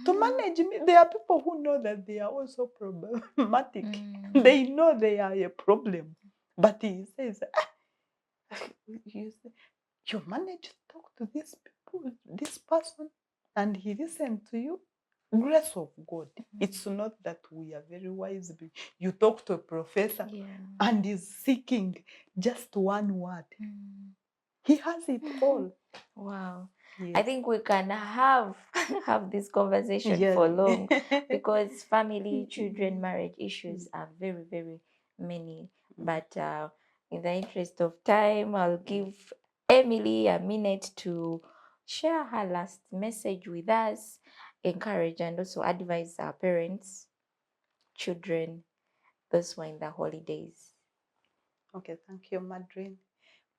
To manage me, there are people who know that they are also problematic. They know they are a problem. But he says, you manage to talk to these people, this person, and he listened to you. Grace of God. It's not that we are very wise. You talk to a professor and he's seeking just one word. He has it all. Wow. Yes. I think we can have this conversation for long, because family, children, marriage issues are very, very many. But in the interest of time, I'll give Emily a minute to share her last message with us, encourage and also advise our parents, children, those who are in the holidays. Okay, thank you, Madreen.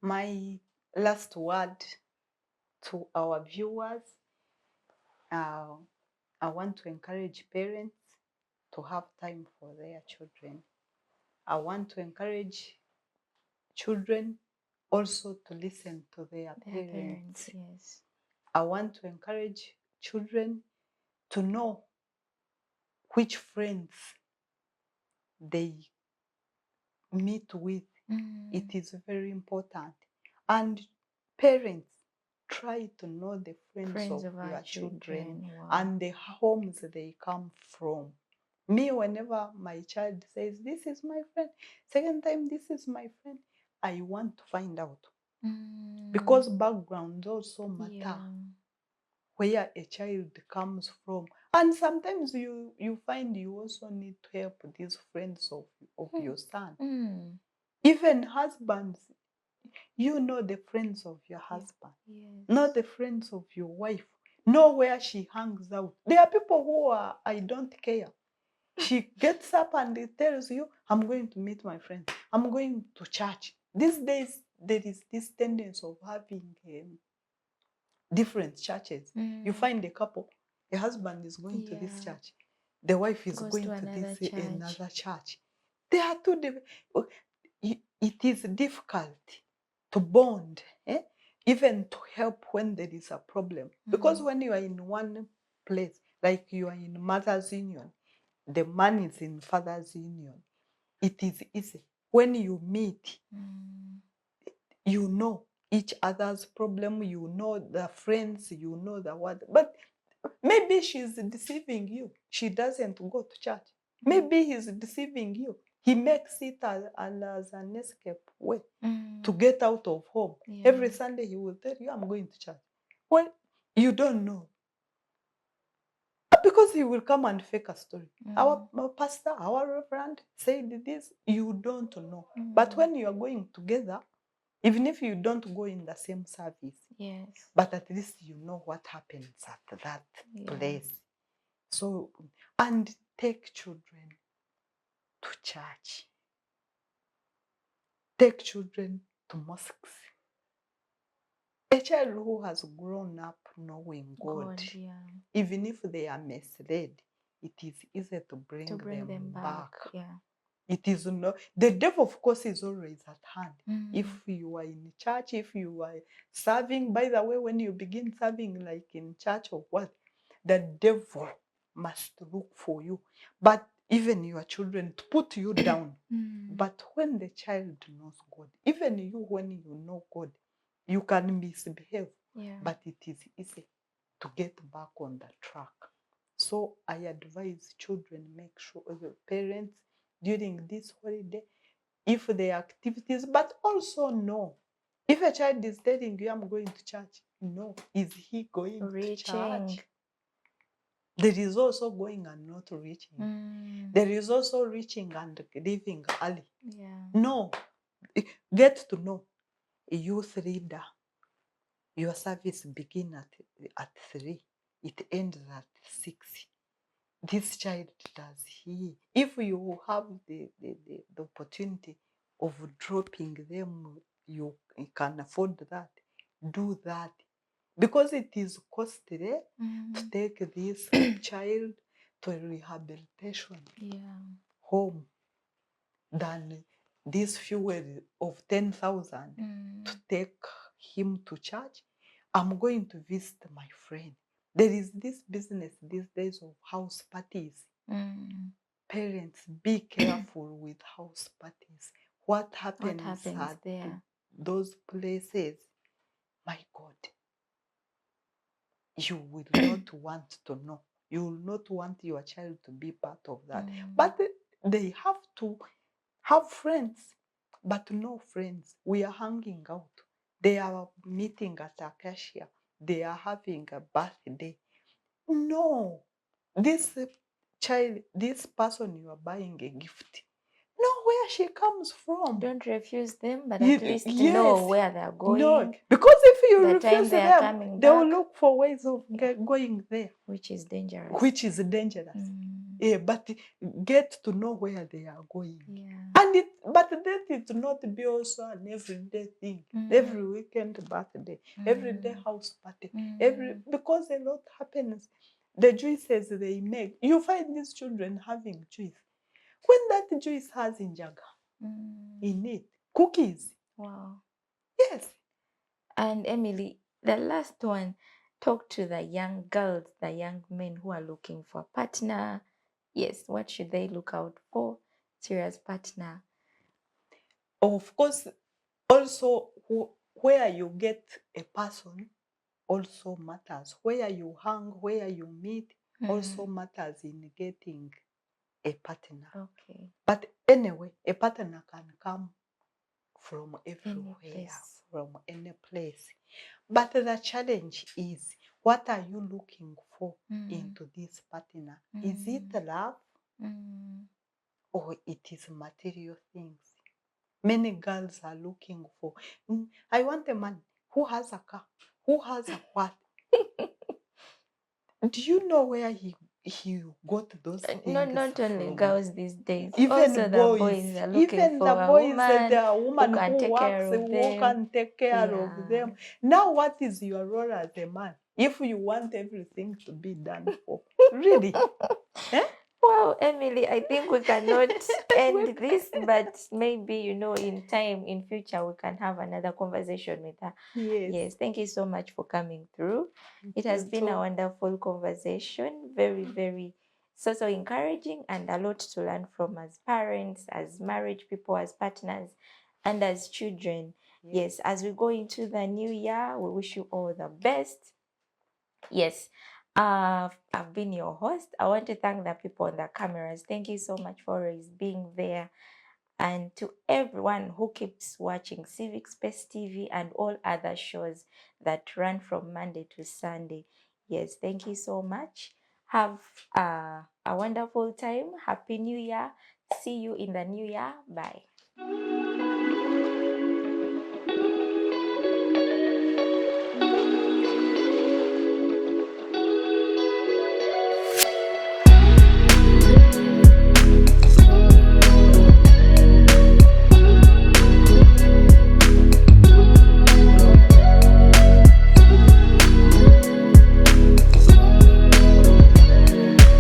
My last word to our viewers, I want to encourage parents to have time for their children. I want to encourage children also to listen to their parents. Yes. I want to encourage children to know which friends they meet with. It is very important. And parents, try to know the friends of your children and the homes they come from. Me, whenever my child says, this is my friend, second time, this is my friend, I want to find out. Because backgrounds also matter. Where a child comes from. And sometimes you find you also need to help these friends of your son. Even husbands, You know the friends of your husband, Yes. not the friends of your wife. Know where she hangs out. There are people who are, I don't care. She gets up and tells you, I'm going to meet my friends. I'm going to church. These days, there is this tendency of having different churches. You find a couple, the husband is going to this church, the wife is Goes going to to another this church. another church. They are it is difficult to bond, even to help when there is a problem. Because when you are in one place, like you are in mother's union, the man is in father's union, it is easy. When you meet, you know each other's problem, you know the friends, you know the what. But maybe she's deceiving you. She doesn't go to church. Maybe he's deceiving you. He makes it as an escape way to get out of home. Every Sunday he will tell you, I'm going to church. Well, you don't know. Because he will come and fake a story. Our pastor, our reverend said this, you don't know. But when you are going together, even if you don't go in the same service, but at least you know what happens at that place. So, and take children to church. Take children to mosques. A child who has grown up knowing God, even if they are misled, it is easy to bring them back. It is not, the devil, of course, is always at hand. If you are in church, if you are serving, by the way, when you begin serving like in church or what, the devil must look for you. But even your children to put you down. But when the child knows God, even you, when you know God, you can misbehave. But it is easy to get back on the track. So I advise children, make sure the parents during this holiday, if there are activities, but also know. If a child is telling you, I'm going to church, no, is he going to church? There is also going and not reaching. There is also reaching and leaving early. No, get to know a youth leader. Your service begins at 3. It ends at 6. This child does he. If you have the opportunity of dropping them, you can afford that. Do that. Because it is costly to take this child to a rehabilitation home than this fuel of 10,000 to take him to church. I'm going to visit my friend. There is this business these days of house parties. Parents, be careful with house parties. What happens at there? those places? My God, you will not want to know. You will not want your child to be part of that. But they have to have friends, but no friends. We are hanging out. They are meeting at Acacia. They are having a birthday. No, this child, this person you are buying a gift, know where she comes from. Don't refuse them, but at least know where they're going. No, because if you the time refuse they are them, coming they will back, look for ways of going there. which is dangerous. Yeah, but get to know where they are going. But that it not be also an everyday thing. Every weekend birthday, everyday house party, because a lot happens. The juices they make, you find these children having juice. When that juice has injaga in it, cookies. Wow. Yes. And Emily, the last one, talk to the young girls, the young men who are looking for a partner. Yes, what should they look out for? Serious partner. Of course, also where you get a person also matters. Where you hang, where you meet also matters in getting a partner. Okay. But anyway, a partner can come from everywhere, from any place. But the challenge is, what are you looking for into this partner? Is it love or it is material things? Many girls are looking for, I want a man who has a car, who has a what. Do you know where he got those things Not only from? girls these days, also Even the boys, boys are looking even the for a boys, woman there are who women can who take care works, of who them. can take care of Yeah. them. Now, what is your role as a man if you want everything to be done for? Really? Eh? Wow, Emily, I think we cannot end this, but maybe, in time, in future, we can have another conversation with her. Yes. Yes, thank you so much for coming through. It has You been a too. wonderful conversation, very, very so encouraging, and a lot to learn from as parents, as married people, as partners, and as children. Yes, as we go into the new year, we wish you all the best. Yes, I've been your host. I want to thank the people on the cameras. Thank you so much for always being there. And to everyone who keeps watching Civic Space TV and all other shows that run from Monday to Sunday. Yes, thank you so much. Have a wonderful time. Happy New Year. See you in the new year. Bye.